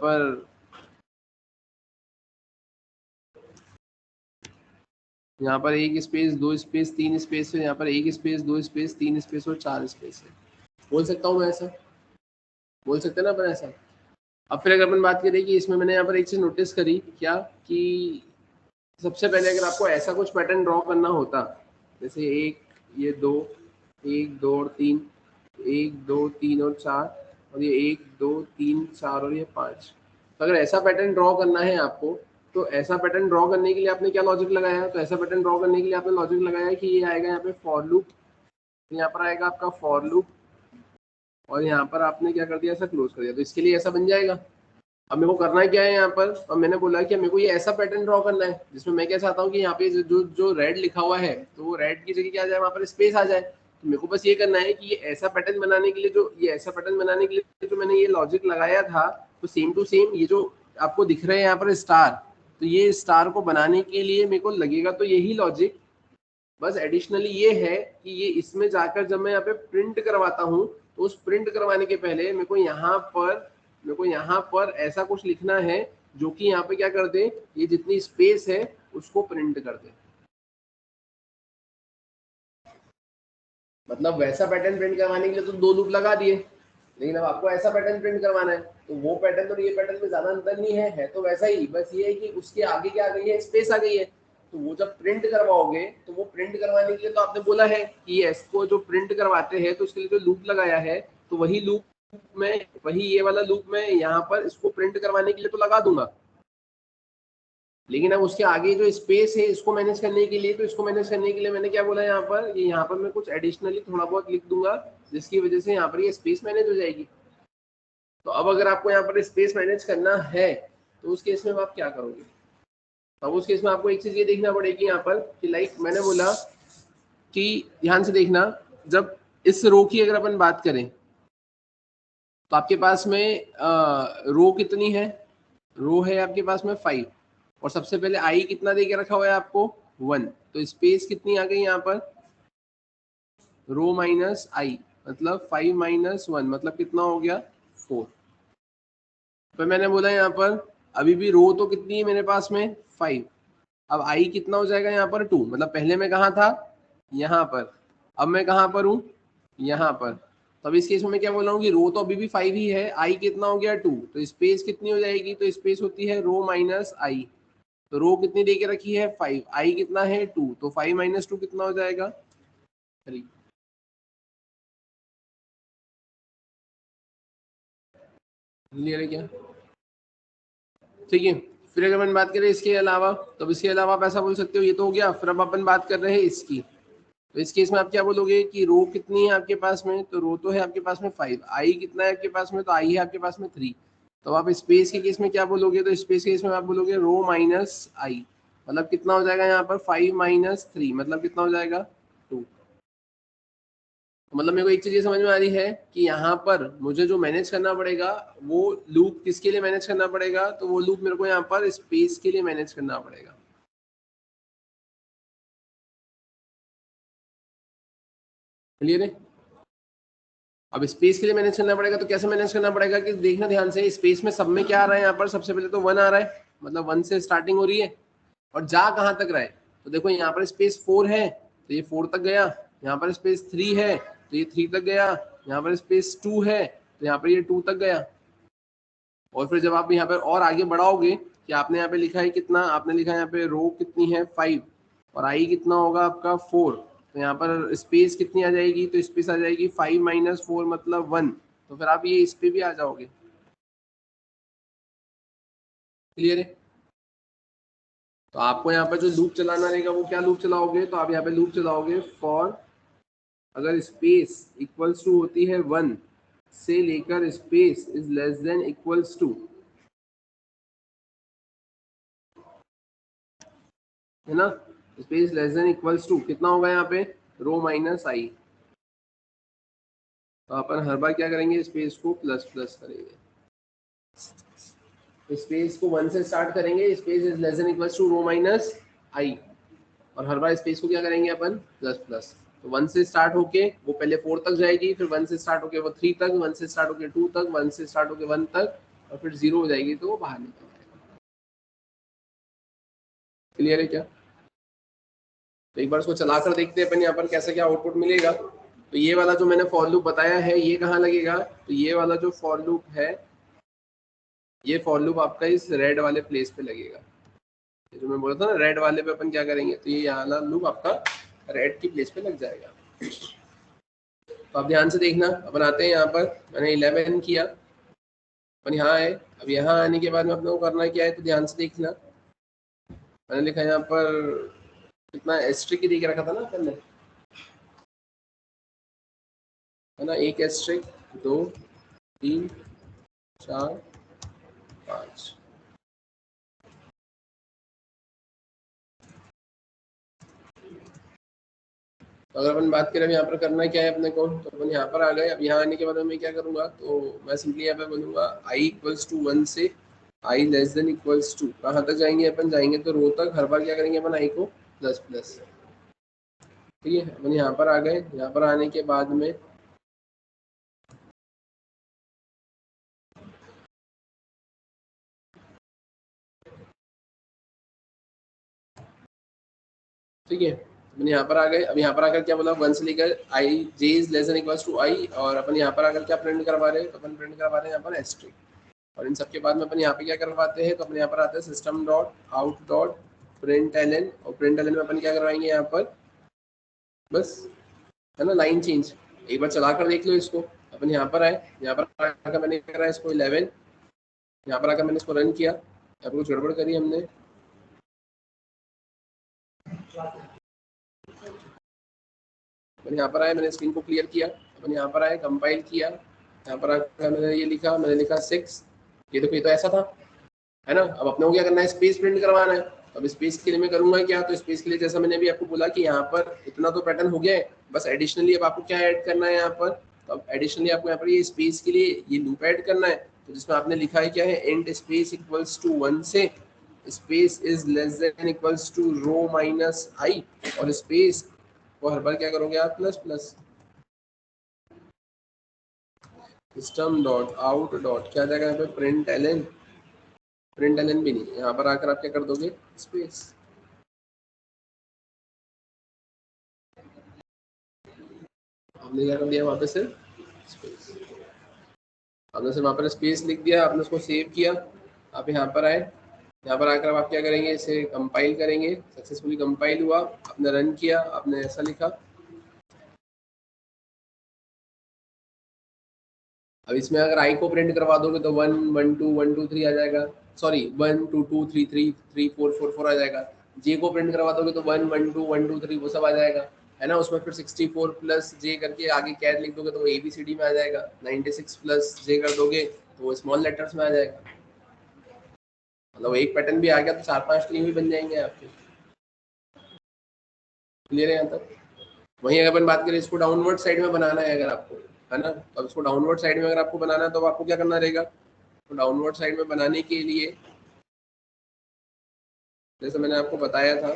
पर एक स्पेस, दो स्पेस, तीन स्पेस है, यहाँ पर एक स्पेस, दो स्पेस, तीन स्पेस और चार स्पेस है। बोल सकता हूँ मैं ऐसा, बोल सकते हैं ना अपन ऐसा। अब फिर अगर अपन बात करें कि इसमें मैंने यहाँ पर एक चीज नोटिस करी क्या, कि सबसे पहले अगर आपको ऐसा कुछ पैटर्न ड्रॉ करना होता, जैसे एक, ये दो, एक दो और तीन, एक दो तीन और चार, और ये एक दो तीन चार और ये पांच। तो अगर ऐसा पैटर्न ड्रॉ करना है आपको, तो ऐसा पैटर्न ड्रॉ करने के लिए आपने क्या लॉजिक लगाया है, तो ऐसा पैटर्न ड्रॉ करने के लिए आपने लॉजिक लगाया है कि ये आएगा यहाँ पे फॉर लूप, यहाँ पर आएगा आपका फॉर लूप, और यहाँ पर आपने क्या कर दिया, ऐसा क्लोज कर दिया, तो इसके लिए ऐसा बन जाएगा। अब मेरे को करना क्या है यहाँ पर, अब मैंने बोला कि मेरे को ये ऐसा पैटर्न ड्रॉ करना है जिसमें मैं क्या चाहता हूँ कि यहाँ पे जो जो रेड लिखा हुआ है, तो वो रेड की जगह क्या आ जाए, वहाँ पर स्पेस आ जाए। तो मेरे को बस ये करना है कि ये ऐसा पैटर्न बनाने के लिए जो मैंने ये लॉजिक लगाया था, तो सेम टू सेम ये जो आपको दिख रहे हैं यहाँ पर स्टार, तो ये स्टार को बनाने के लिए मेरे को लगेगा तो यही लॉजिक, बस एडिशनली ये है कि ये इसमें जाकर जब मैं यहाँ पे प्रिंट करवाता हूँ, तो उस प्रिंट करवाने के पहले मेरे को यहाँ पर ऐसा कुछ लिखना है जो कि यहाँ पे क्या कर दे, ये जितनी स्पेस है उसको प्रिंट कर दे। मतलब वैसा पैटर्न प्रिंट करवाने के लिए तो दो लूप लगा दिए, लेकिन अब आपको ऐसा पैटर्न प्रिंट करवाना है, तो वो पैटर्न और ये पैटर्न में ज्यादा अंतर नहीं है तो वैसा ही, बस ये है कि उसके आगे क्या आ गई है, स्पेस आ गई है। तो वो जब प्रिंट करवाओगे, तो वो प्रिंट करवाने के लिए तो आपने बोला है कि इसको जो प्रिंट करवाते हैं तो उसके लिए जो लूप लगाया है, तो वही लूप में, वही ये वाला लूप में यहाँ पर इसको प्रिंट करवाने के लिए तो लगा दूंगा। लेकिन अब उसके आगे जो स्पेस है इसको मैनेज करने के लिए, तो इसको मैनेज करने के लिए मैंने क्या बोला यहाँ पर, ये यहाँ पर मैं कुछ एडिशनली थोड़ा बहुत लिख दूंगा, जिसकी वजह से यहाँ पर ये स्पेस मैनेज हो जाएगी। तो अब अगर आपको यहाँ पर स्पेस मैनेज करना है, तो उस केस में आप क्या करोगे, अब उस केस में आपको एक चीज ये देखना पड़ेगी यहाँ पर कि लाइक मैंने बोला कि ध्यान से देखना, जब इस रो की अगर अपन बात करें, तो आपके पास में रो कितनी है, रो है आपके पास में 5, और सबसे पहले आई कितना दे के रखा हुआ है आपको 1, तो स्पेस कितनी आ गई यहाँ पर, रो माइनस आई, मतलब 5 माइनस 1 मतलब कितना हो गया 4। तो मैंने बोला यहाँ पर अभी भी रो तो कितनी है मेरे पास में 5, अब आई कितना हो जाएगा यहाँ पर 2, मतलब पहले मैं कहाँ था, यहाँ पर, अब मैं कहाँ पर हूँ, यहाँ पर। तो अब इस केस में मैं क्या बोल रहा हूँ कि रो तो अभी भी 5 ही है, आई कितना हो गया 2, तो स्पेस कितनी हो जाएगी, तो स्पेस होती है रो माइनस आई, तो रो कितनी दे के रखी है 5, आई कितना है 2, तो 5 माइनस 2 कितना हो जाएगा 3। क्लियर है क्या, ठीक है। फिर अगर अपन बात करें इसके अलावा, तो इसके अलावा आप ऐसा बोल सकते हो, ये तो हो गया। फिर अब अपन बात कर रहे हैं इसकी, तो इस केस में आप क्या बोलोगे कि रो कितनी है आपके पास में, तो रो तो है आपके पास में 5, आई कितना है आपके पास में, तो आई है आपके पास में 3। तो आप स्पेस के केस में क्या बोलोगे, तो स्पेस के केस में आप बोलोगे रो माइनस आई, मतलब कितना हो जाएगा यहाँ पर 5 माइनस 3 मतलब कितना हो जाएगा 2। मतलब मेरे को एक चीज ये समझ में आ रही है कि यहाँ पर मुझे जो मैनेज करना पड़ेगा, वो लूप किसके लिए मैनेज करना पड़ेगा, तो वो लूप मेरे को यहाँ पर स्पेस के लिए मैनेज करना पड़ेगा। क्लियर है। अब स्पेस के लिए मैनेज करना पड़ेगा, तो कैसे मैनेज करना पड़ेगा कि देखना ध्यान से, स्पेस में सब में क्या आ रहा है यहाँ पर, सबसे पहले तो 1 आ रहा है, मतलब 1 से स्टार्टिंग हो रही है, और जा कहाँ तक रहा है, तो देखो यहाँ पर स्पेस 4 है तो ये 4 तक गया, यहाँ पर स्पेस 3 है तो ये 3 तक गया, यहाँ पर स्पेस 2 है तो यहाँ पर ये 2 तक गया। और फिर जब आप यहाँ पर और आगे बढ़ाओगे कि आपने यहाँ पे लिखा है कितना, आपने लिखा है यहाँ पे रो कितनी है 5 और आई कितना होगा आपका 4, तो यहाँ पर स्पेस कितनी आ जाएगी, तो स्पेस आ जाएगी 5 माइनस 4 मतलब 1, तो फिर आप ये इस पे भी आ जाओगे। क्लियर है। तो आपको यहाँ पर जो लूप चलाना रहेगा वो क्या लूप चलाओगे, तो आप यहाँ पे लूप चलाओगे फॉर, अगर स्पेस इक्वल्स टू होती है 1 से लेकर space is less than equals to, है ना, space less than equals to कितना होगा यहाँ पे, रो माइनस आई। तो अपन हर बार क्या करेंगे, स्पेस को प्लस प्लस करेंगे, स्पेस को 1 से स्टार्ट करेंगे, space is less than equals to row minus i, और हर बार स्पेस को क्या करेंगे अपन, प्लस प्लस। तो 1 से स्टार्ट होके वो पहले 4 तक जाएगी, फिर 1 से स्टार्ट होके वो 3 तक, 1 से स्टार्ट होके 2 तक, 1 से स्टार्ट होके 1 तक, और फिर 0 हो जाएगी तो वो बाहर निकल जाएगा। क्लियर है क्या? तो एक बार उसको चलाकर देखते हैं अपन यहाँ पर कैसा क्या आउटपुट मिलेगा। तो ये वाला जो मैंने फॉर लूप बताया है ये कहाँ लगेगा, तो ये वाला जो फॉर लूप है, ये फॉर लूप आपका इस रेड वाले प्लेस पे लगेगा। ये जो मैं बोला था ना रेड वाले पे अपन क्या करेंगे, तो ये वाला लूप आपका रेड की प्लेस पे लग जाएगा। तो आप ध्यान से देखना, अपन आते हैं यहाँ पर, मैंने 11 किया, अपन यहाँ आए, अब यहाँ आने के बाद में अपने को करना क्या है, तो ध्यान से देखना, मैंने लिखा यहाँ पर कितना एस्ट्रिक ही देख रखा था ना अपन ने, है ना, एक एस्ट्रिक, 2 3 4 5। तो अगर अपन बात करें यहाँ पर करना क्या है अपने को, तो अपन यहाँ पर आ गए। अब यहाँ आने के बाद मैं क्या करूँगा, तो मैं सिंपली यहाँ पे बोलूँगा i इक्वल्स टू 1 से i less than equals to, कहाँ तक जाएंगे अपन, जाएंगे तो रो तक, हर बार क्या करेंगे अपन i को प्लस प्लस। ठीक है, अपन यहाँ पर आ गए, यहाँ पर आने के बाद में ठीक है, अपन यहाँ पर आ गए। अब यहाँ पर आकर क्या बोला, 1 से लेकर i j is less than equals to i, और अपन यहाँ पर आकर क्या प्रिंट करवा रहे हैं, तो अपन प्रिंट करवा रहे हैं यहाँ पर एस्ट्रिक। और इन सबके बाद में अपन यहाँ पे क्या करवाते हैं, तो अपन यहाँ पर आते हैं system dot out dot print L N, और प्रिंट एल एन में अपन क्या करवाएंगे यहाँ पर, बस, है ना, लाइन चेंज। एक बार चला कर देख लो इसको। अपन यहाँ पर आए, यहाँ पर आकर मैंने करा इसको 11, यहाँ पर आकर मैंने इसको रन किया, यहाँ पर कुछ गड़बड़ करी हमने, मैंने यहाँ पर आया, मैंने स्क्रीन को क्लियर किया, अपन यहाँ पर आए, कंपाइल किया, यहाँ पर आकर मैंने ये लिखा, मैंने लिखा 6, ये देखो ये तो ऐसा था, है ना। अब अपने को क्या करना है, स्पेस प्रिंट करवाना है। अब स्पेस के लिए मैं करूंगा क्या, तो स्पेस के लिए जैसा मैंने अभी आपको बोला कि यहाँ पर इतना तो पैटर्न हो गया है, बस एडिशनली अब आपको क्या ऐड करना है यहाँ पर, तो अब एडिशनली आपको यहाँ पर ये स्पेस के लिए ये लूप ऐड करना है, तो जिसमें आपने लिखा है क्या है, एंड स्पेस इक्वल्स टू 1 से space is less than equals to row minus i, और स्पेस को हर बार क्या करोगे आप, plus plus. System dot out dot क्या जाएगा यहाँ पे, प्रिंट एल भी नहीं, यहाँ पर आकर आप क्या कर दोगे, स्पेस। हमने क्या कर दिया वहाँ पे, सिर्फ स्पेस, हमने सिर्फ वहाँ पर स्पेस लिख दिया, आपने उसको सेव किया। आप यहाँ पर आए, यहाँ पर आकर आप क्या करेंगे, इसे कंपाइल करेंगे, सक्सेसफुली कंपाइल हुआ, आपने रन किया, आपने ऐसा लिखा। अब इसमें अगर आई को प्रिंट करवा दोगे तो 1 1 2 1 2 3 आ जाएगा, सॉरी 1 2 2 3 3 3 4 4 4 आ जाएगा। जे को प्रिंट करवा दोगे तो 1 1 2 1 2 3 वो सब आ जाएगा, है ना। उसमें फिर 64 प्लस जे करके आगे कैर लिख दोगे तो वो ABCD में आ जाएगा। 96 प्लस जे कर दोगे तो वो स्मॉल लेटर्स में आ जाएगा। मतलब एक पैटर्न भी आ गया तो 4-5 ट्री भी बन जाएंगे आपके। क्लियर है यहाँ तक? वहीं अगर अपन बात करें इसको डाउनवर्ड साइड में बनाना है अगर आपको, है ना, तो इसको डाउनवर्ड साइड में अगर आपको बनाना है तो आपको क्या करना रहेगा, तो डाउनवर्ड साइड में बनाने के लिए जैसे मैंने आपको बताया था,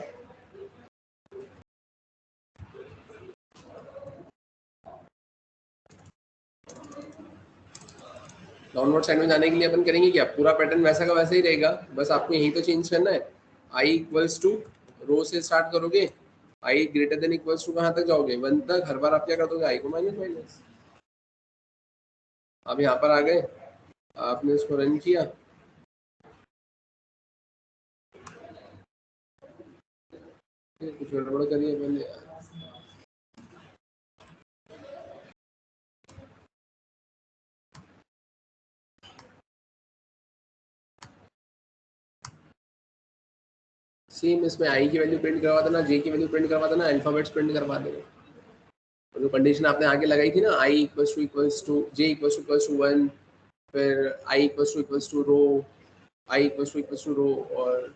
डाउनवर्ड साइड में जाने के लिए अपन करेंगे क्या, पूरा पैटर्न वैसा का वैसा ही रहेगा, बस आपको यही तो चेंज करना है। आई इक्वल्स टू रो से स्टार्ट करोगे, आई ग्रेटर देन इक्वल्स टू कहाँ तक जाओगे, 1 तक। हर बार आप क्या कर दोगे, आई को माइनस माइनस। अब यहाँ पर आ गए, आपने इसको रन किया, कुछ गड़बड़ करिए मैंने, सेम इसमें आई की वैल्यू प्रिंट करवा देना, जे की वैल्यू प्रिंट करवा देना, अल्फाबेट्स प्रिंट करवा देना। जो कंडीशन आपने आगे लगाई थी ना, i equals to j equals to 1, फिर i equals to row, i equals to row, और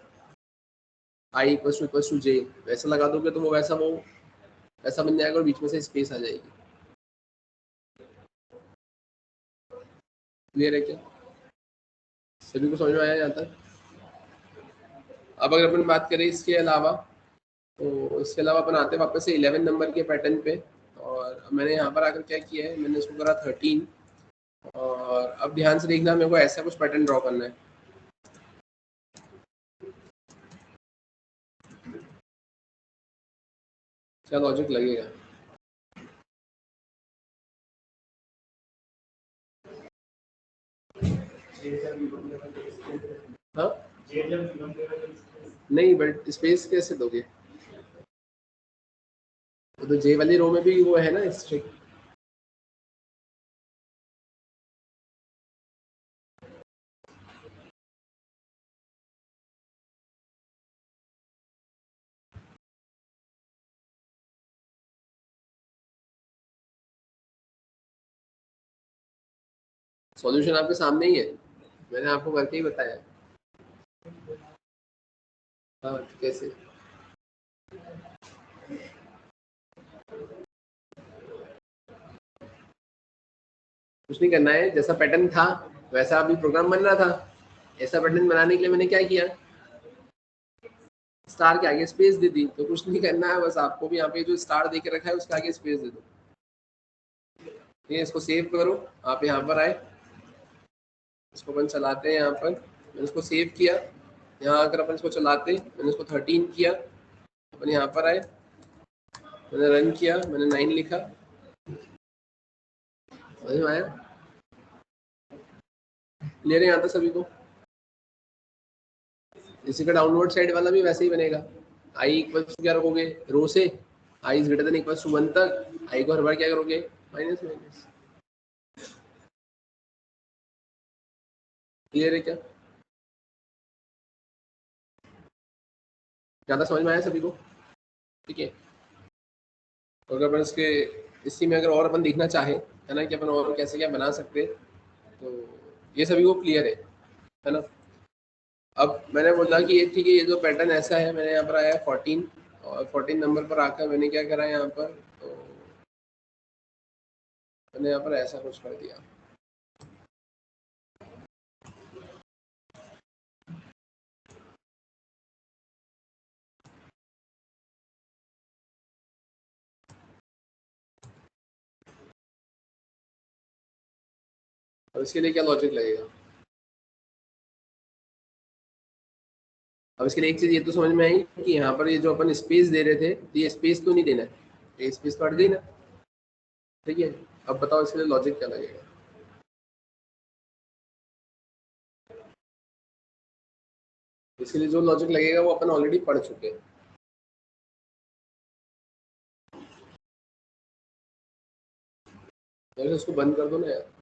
आई इक्वल्स टू जे, वैसा लगा दोगे तो वो वैसा बन जाएगा और बीच में से स्पेस आ जाएगी। क्लियर है क्या? सभी को समझ में आया यहाँ तक? अब अगर अपन बात करें इसके अलावा, तो इसके अलावा अपन आते हैं वापस से 11 नंबर के पैटर्न पे, और मैंने यहाँ पर आकर क्या किया है, मैंने इसको करा 13, और अब ध्यान से देखना, मेरे को ऐसा कुछ पैटर्न ड्रॉ करना है। क्या लॉजिक लगेगा? हाँ नहीं, बट स्पेस कैसे दोगे? तो जे वाली रो में भी वो है ना स्ट्रिक। सॉल्यूशन आपके सामने ही है, मैंने आपको करके ही बताया। हाँ कैसे? कुछ नहीं करना है, जैसा पैटर्न था वैसा अभी प्रोग्राम बन रहा था। ऐसा पैटर्न बनाने के लिए मैंने क्या किया, स्टार के आगे स्पेस दे दी। तो कुछ नहीं करना है, बस आपको भी यहाँ पे जो स्टार दे के रखा है उसके आगे स्पेस दे दो। ठीक है, इसको सेव करो, आप यहाँ पर आए, इसको अपन चलाते हैं। यहाँ पर मैंने इसको सेव किया, यहाँ आकर अपन इसको चलाते, मैंने इसको 13 किया, अपन यहाँ पर आए, मैंने रन किया, मैंने 9 लिखा। समझ में आया? क्लियर है यहाँ तक सभी को? इसी का डाउनवर्ड साइड वाला भी वैसे ही बनेगा। आई इक्वल्स क्या रखोगे, रो से i is greater than equals to 1 तक, आई को हर बार क्या करोगे, माइनस माइनस। क्लियर है क्या? ज़्यादा समझ में आया सभी को? ठीक है, तो अगर अपन इसके इसी में अगर और अपन देखना चाहे, है ना, कि अपन और कैसे क्या बना सकते हैं, तो ये सभी को क्लियर है ना। अब मैंने बोला कि ये ठीक है, ये जो पैटर्न ऐसा है, मैंने यहाँ पर आया 14, और 14 नंबर पर आकर मैंने क्या करा यहाँ पर, तो मैंने यहाँ पर ऐसा कुछ कर दिया। अब इसके लिए क्या लॉजिक लगेगा? अब इसके लिए एक चीज ये तो समझ में आई कि यहाँ पर ये जो अपन स्पेस दे रहे थे, तो ये स्पेस तो नहीं देना है, ये स्पेस तो हट गई ना। ठीक है, अब बताओ इसके लिए लॉजिक क्या लगेगा? इसके लिए जो लॉजिक लगेगा वो अपन ऑलरेडी पढ़ चुके हैं। तो इसको बंद कर दो ना यार।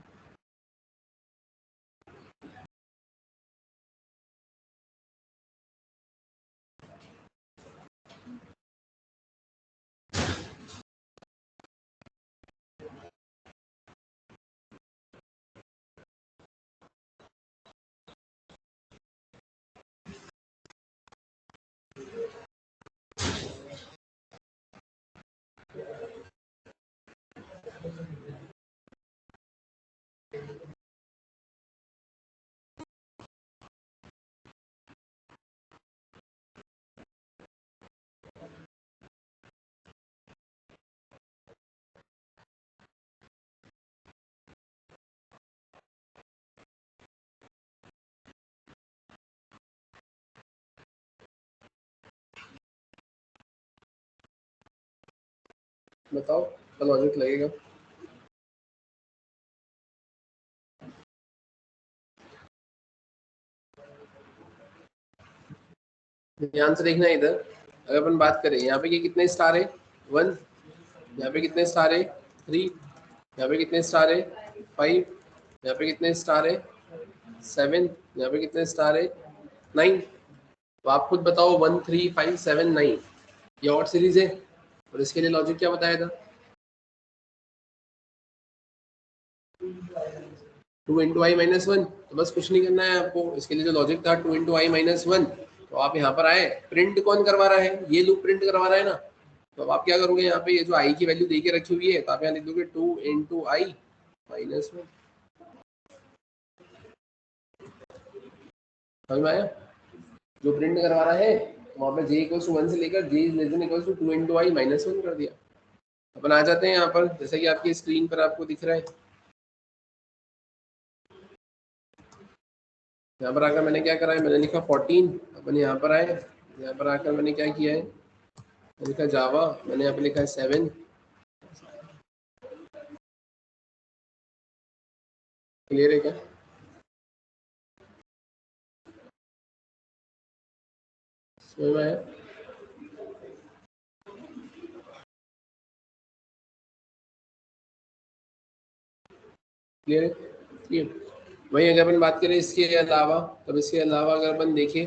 बताओ क्या लॉजिक लगेगा? ध्यान से देखना इधर, अगर अपन बात करें यहाँ पे कितने स्टार है, 1, यहाँ पे कितने स्टार है, 3, यहाँ पे कितने स्टार है, 5, यहाँ पे कितने स्टार है, 7, यहाँ पे कितने स्टार है, 9। तो आप खुद बताओ 1 3 5 7 9 ये और सीरीज है और इसके लिए लॉजिक क्या बताया था 2 इंटू आई माइनस वन। तो बस कुछ नहीं करना है आपको, इसके लिए जो लॉजिक था 2 इंटू आई माइनस वन, तो आप यहाँ पर आए, प्रिंट कौन करवा रहा है, ये लूप प्रिंट करवा रहा है ना। तो अब आप क्या करोगे, यहाँ पे ये जो आई की वैल्यू दे के रखी हुई है, तो आप यहाँ लिख दोगे 2 इंटू आई माइनस वन। समझ में आया, जो प्रिंट करवा रहा है वहाँ पे जे इक्वल्स टू 1 से लेकर j is less than equals to 2 into I minus one कर दिया। अपन आ जाते हैं यहाँ पर, जैसा कि आपकी स्क्रीन पर आपको दिख रहा है, यहाँ पर आकर मैंने क्या करा है, मैंने लिखा 14। अपन यहाँ पर आए, यहाँ पर आकर मैंने क्या किया है, मैंने लिखा जावा, मैंने यहाँ पे लिखा है 7। क्लियर है क्या, समझ में आया। क्लियर है, ठीक है। वही अगर अपन बात करें इसके अलावा, तब इसके अलावा अगर अपन देखें,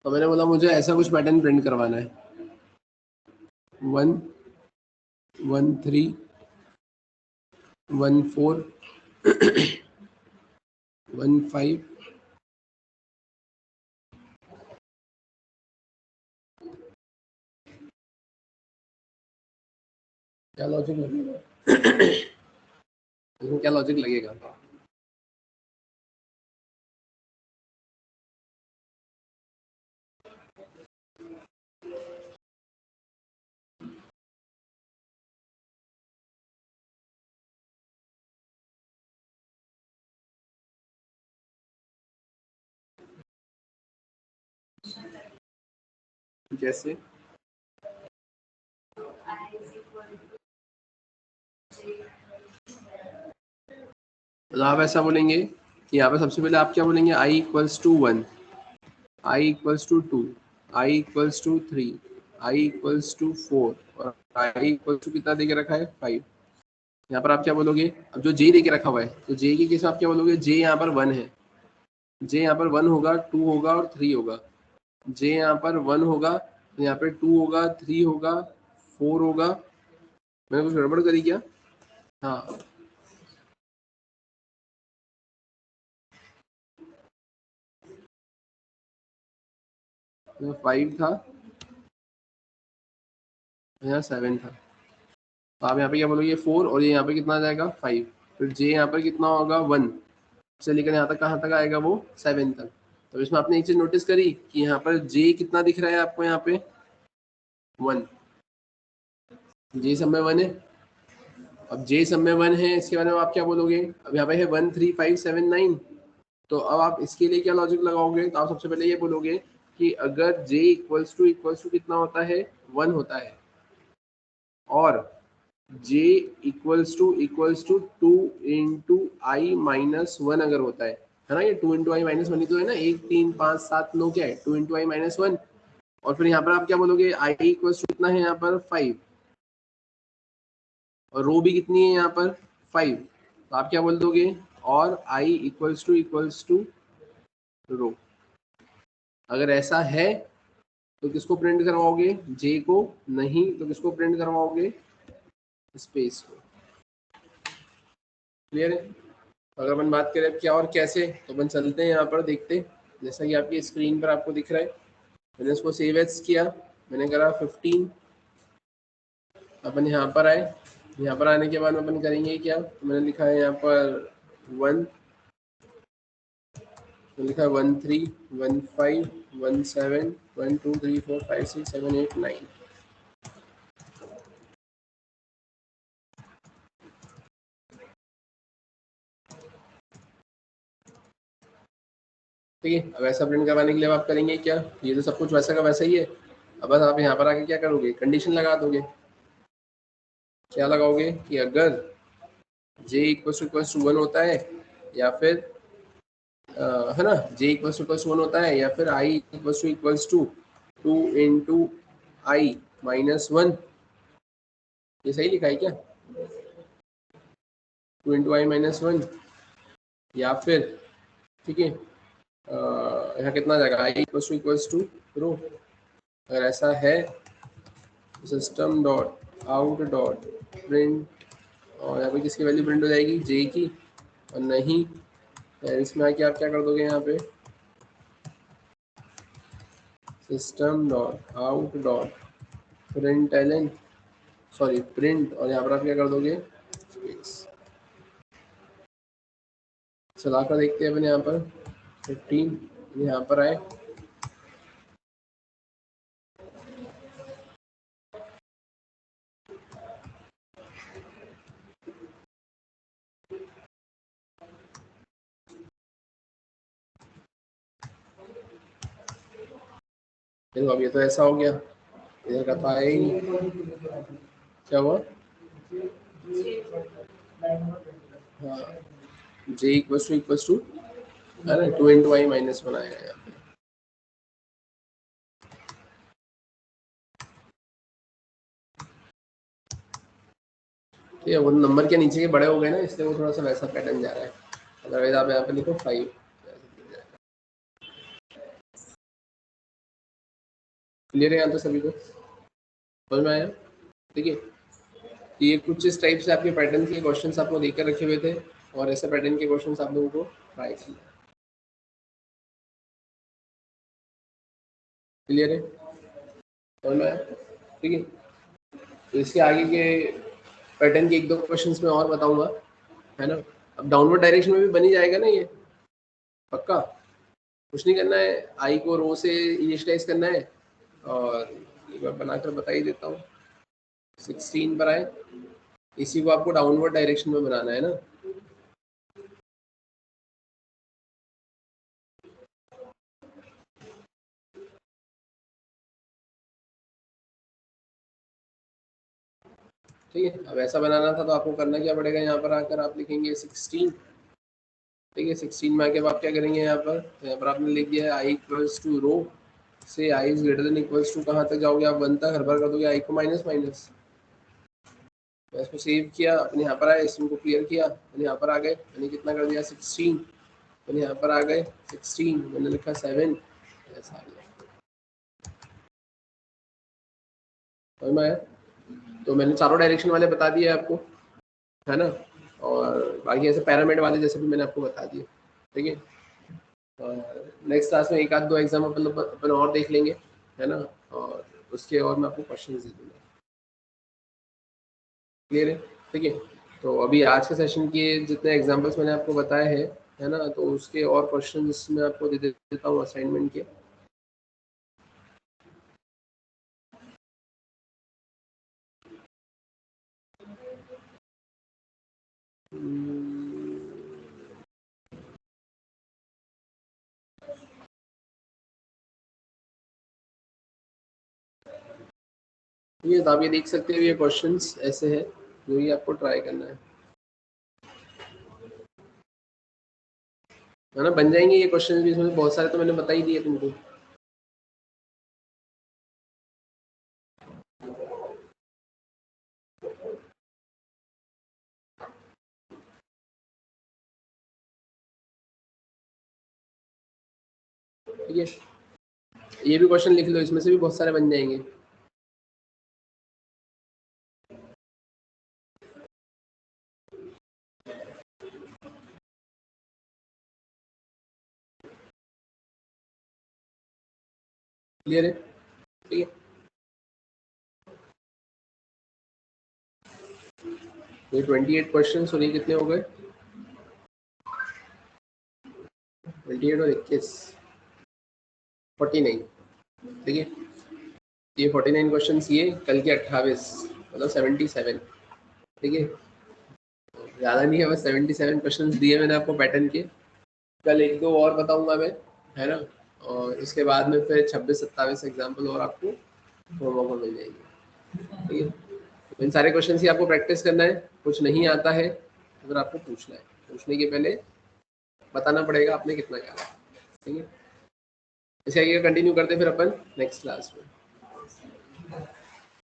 तो मैंने बोला मुझे ऐसा कुछ पैटर्न प्रिंट करवाना है, 1 1 3 1 4 1 5 क्या लॉजिक लगेगा इसमें क्या लॉजिक लगेगा, जैसे तो आप ऐसा बोलेंगे कि यहाँ पर सबसे पहले आप क्या बोलेंगे, i equals to 1, i equals to 2, i equals to 3, i equals to 4 और आई इक्वल्स टू कितना देके रखा है 5। यहाँ पर आप क्या बोलोगे, अब जो जे देके रखा हुआ है, तो जे के केस में आप क्या बोलोगे, जे यहाँ पर 1 है, जे यहाँ पर 1 होगा, 2 होगा और 3 होगा। जे यहाँ पर 1 होगा, तो यहाँ पे 2 होगा, 3 होगा, 4 होगा। मैंने कुछ गड़बड़ करी क्या, हाँ 5 था, यहाँ 7 था। तो आप यहाँ पे क्या बोलोगे 4 और ये यहाँ पे कितना आ जाएगा 5, फिर जे यहाँ पर कितना होगा 1 से लेकर यहाँ तक, कहाँ तक आएगा वो 7 तक। तो इसमें आपने एक चीज नोटिस करी कि यहाँ पर जे कितना दिख रहा है आपको, यहाँ पे 1, जे सब में 1 है। अब जे सब में 1 है, इसके बारे में आप क्या बोलोगे, अब यहाँ पे है 1 3 5 7 9। तो अब आप इसके लिए क्या लॉजिक लगाओगे, तो आप सबसे पहले ये बोलोगे कि अगर j इक्वल्स टू कितना होता है 1 होता है, और j equals to 2 into I minus one अगर होता है ना, ये 2 इंटू आई माइनस वन ही तो है ना, 1 3 5 7 9 क्या है 2 इंटू आई माइनस वन। और फिर यहाँ पर आप क्या बोलोगे, आई इक्वल्स टू कितना है यहाँ पर 5, और रो भी कितनी है यहाँ पर 5, तो आप क्या बोल दोगे, और आई इक्वल्स टू रो। अगर ऐसा है तो किसको प्रिंट करवाओगे, जे को, नहीं तो किसको प्रिंट करवाओगे, स्पेस को। क्लियर है। अगर अपन बात करें अब क्या और कैसे, तो अपन चलते हैं यहाँ पर देखते हैं, जैसा कि आपकी स्क्रीन पर आपको दिख रहा है, मैंने इसको सेव एज किया, मैंने करा 15। अपन यहाँ पर आए, यहाँ पर आने के बाद अपन करेंगे क्या, तो मैंने लिखा है यहाँ पर 1, तो लिखा है 1 3 1 5 1 7 1 2 3 4 5 6 7 8 9। ठीक है, अब ऐसा प्रिंट करवाने के लिए अब आप करेंगे क्या, ये तो सब कुछ वैसा का वैसा ही है। अब बस आप यहाँ पर आके क्या करोगे, कंडीशन लगा दोगे। क्या लगाओगे कि अगर j इक्वल्स टू 1 होता है, या फिर है ना, j इक्वल्स टू 1 होता है, या फिर i equals to 2 into I minus one. ये सही लिखा है क्या, 2 इंटू आई माइनस 1, या फिर ठीक है यहाँ कितना आ जाएगा आई इक्वल्स टू रो। अगर ऐसा है system dot out dot print, और यहाँ पे किसकी वैल्यू प्रिंट हो जाएगी, जे की, और नहीं इसमें आके आप क्या कर दोगे यहाँ पे system dot out dot print L N, sorry print, और यहाँ पर आप क्या कर दोगे स्पेस। चला कर देखते हैं अपन यहाँ पर 15 यहाँ पर आए, देखो अब ये तो ऐसा हो गया, इधर का तो आया ही नहीं, क्या हुआ, हाँ जे इक्वल्स टू है ना 2 इंटू आई माइनस 1 आएगा यहाँ पे। ठीक है, वो नंबर के नीचे के बड़े हो गए ना, इसलिए वो थोड़ा सा वैसा पैटर्न जा रहा है। अदरवाइज आप यहाँ पे लिखो 5, क्लियर है यहाँ तो सभी को समझ में आया। ठीक है, ये कुछ इस टाइप से आपके पैटर्न के क्वेश्चंस आपको देकर रखे हुए थे, और ऐसे पैटर्न के क्वेश्चंस आप लोगों को ट्राई करना है। क्लियर है, समझ में आया। ठीक है, तो इसके आगे के पैटर्न के 1-2 क्वेश्चंस में और बताऊंगा, है ना। अब डाउनवर्ड डायरेक्शन में भी बनी जाएगा ना ये, पक्का कुछ नहीं करना है, आई को रो से इनिशियलाइज करना है, और एक बार बनाकर बता ही देता हूँ। 16 पर आए, इसी को आपको डाउनवर्ड डायरेक्शन में बनाना है ना। ठीक है, अब ऐसा बनाना था तो आपको करना क्या पड़ेगा, यहाँ पर आकर आप लिखेंगे 16। ठीक है, 16 में आके आप क्या करेंगे, यहाँ पर आपने लिख दिया है आई इक्वल्स टू रो से i is greater than equals to, कहाँ तक जाओगे आप, 1 तक, हर बार कर दोगे आई को माइनस माइनस। मैं इसको सेव किया, अपने यहाँ पर आए, इसको क्लियर किया, मैंने यहाँ पर आ गए, मैंने कितना कर दिया 16, मैंने यहाँ पर आ गए 16, मैंने लिखा 7, ऐसा आ गया। समझ में आया। तो मैंने चारों डायरेक्शन वाले बता दिए आपको, है ना, और बाकी ऐसे पैरामिड वाले जैसे भी मैंने आपको बता दिए। ठीक है, नेक्स्ट क्लास में 1-2 एग्जाम अपन और देख लेंगे, है ना, और उसके और मैं आपको क्वेश्चन दे दूँगा। क्लियर है। ठीक है, तो अभी आज के सेशन के जितने एग्जांपल्स मैंने आपको बताए हैं, है ना, तो उसके और क्वेश्चंस मैं आपको दे देता हूँ असाइनमेंट के। ये आप ये देख सकते हो, ये क्वेश्चंस ऐसे हैं, जो ये आपको ट्राई करना है ना, बन जाएंगे ये क्वेश्चन भी, इसमें बहुत सारे तो मैंने बता ही दिए तुमको। ठीक है, ये भी क्वेश्चन लिख लो, इसमें से भी बहुत सारे बन जाएंगे। क्लियर है। ठीक है, ये 28 क्वेश्चन, और ये कितने हो गए, 28 और 21 49। ठीक है, ये 49 क्वेश्चन, ये कल के 28, मतलब 77। ठीक है, ज़्यादा नहीं है, बस 77 क्वेश्चन दिए मैंने आपको पैटर्न के। कल 1-2 और बताऊंगा मैं, है ना, और इसके बाद में फिर 26-27 एग्जाम्पल और आपको होमवर्क में मिल जाएंगे। ठीक है, तो इन सारे क्वेश्चन की आपको प्रैक्टिस करना है, कुछ नहीं आता है अगर आपको पूछना है, पूछने के पहले बताना पड़ेगा आपने कितना क्या। ठीक है, इसे आगे कंटिन्यू करते हैं फिर अपन नेक्स्ट क्लास में।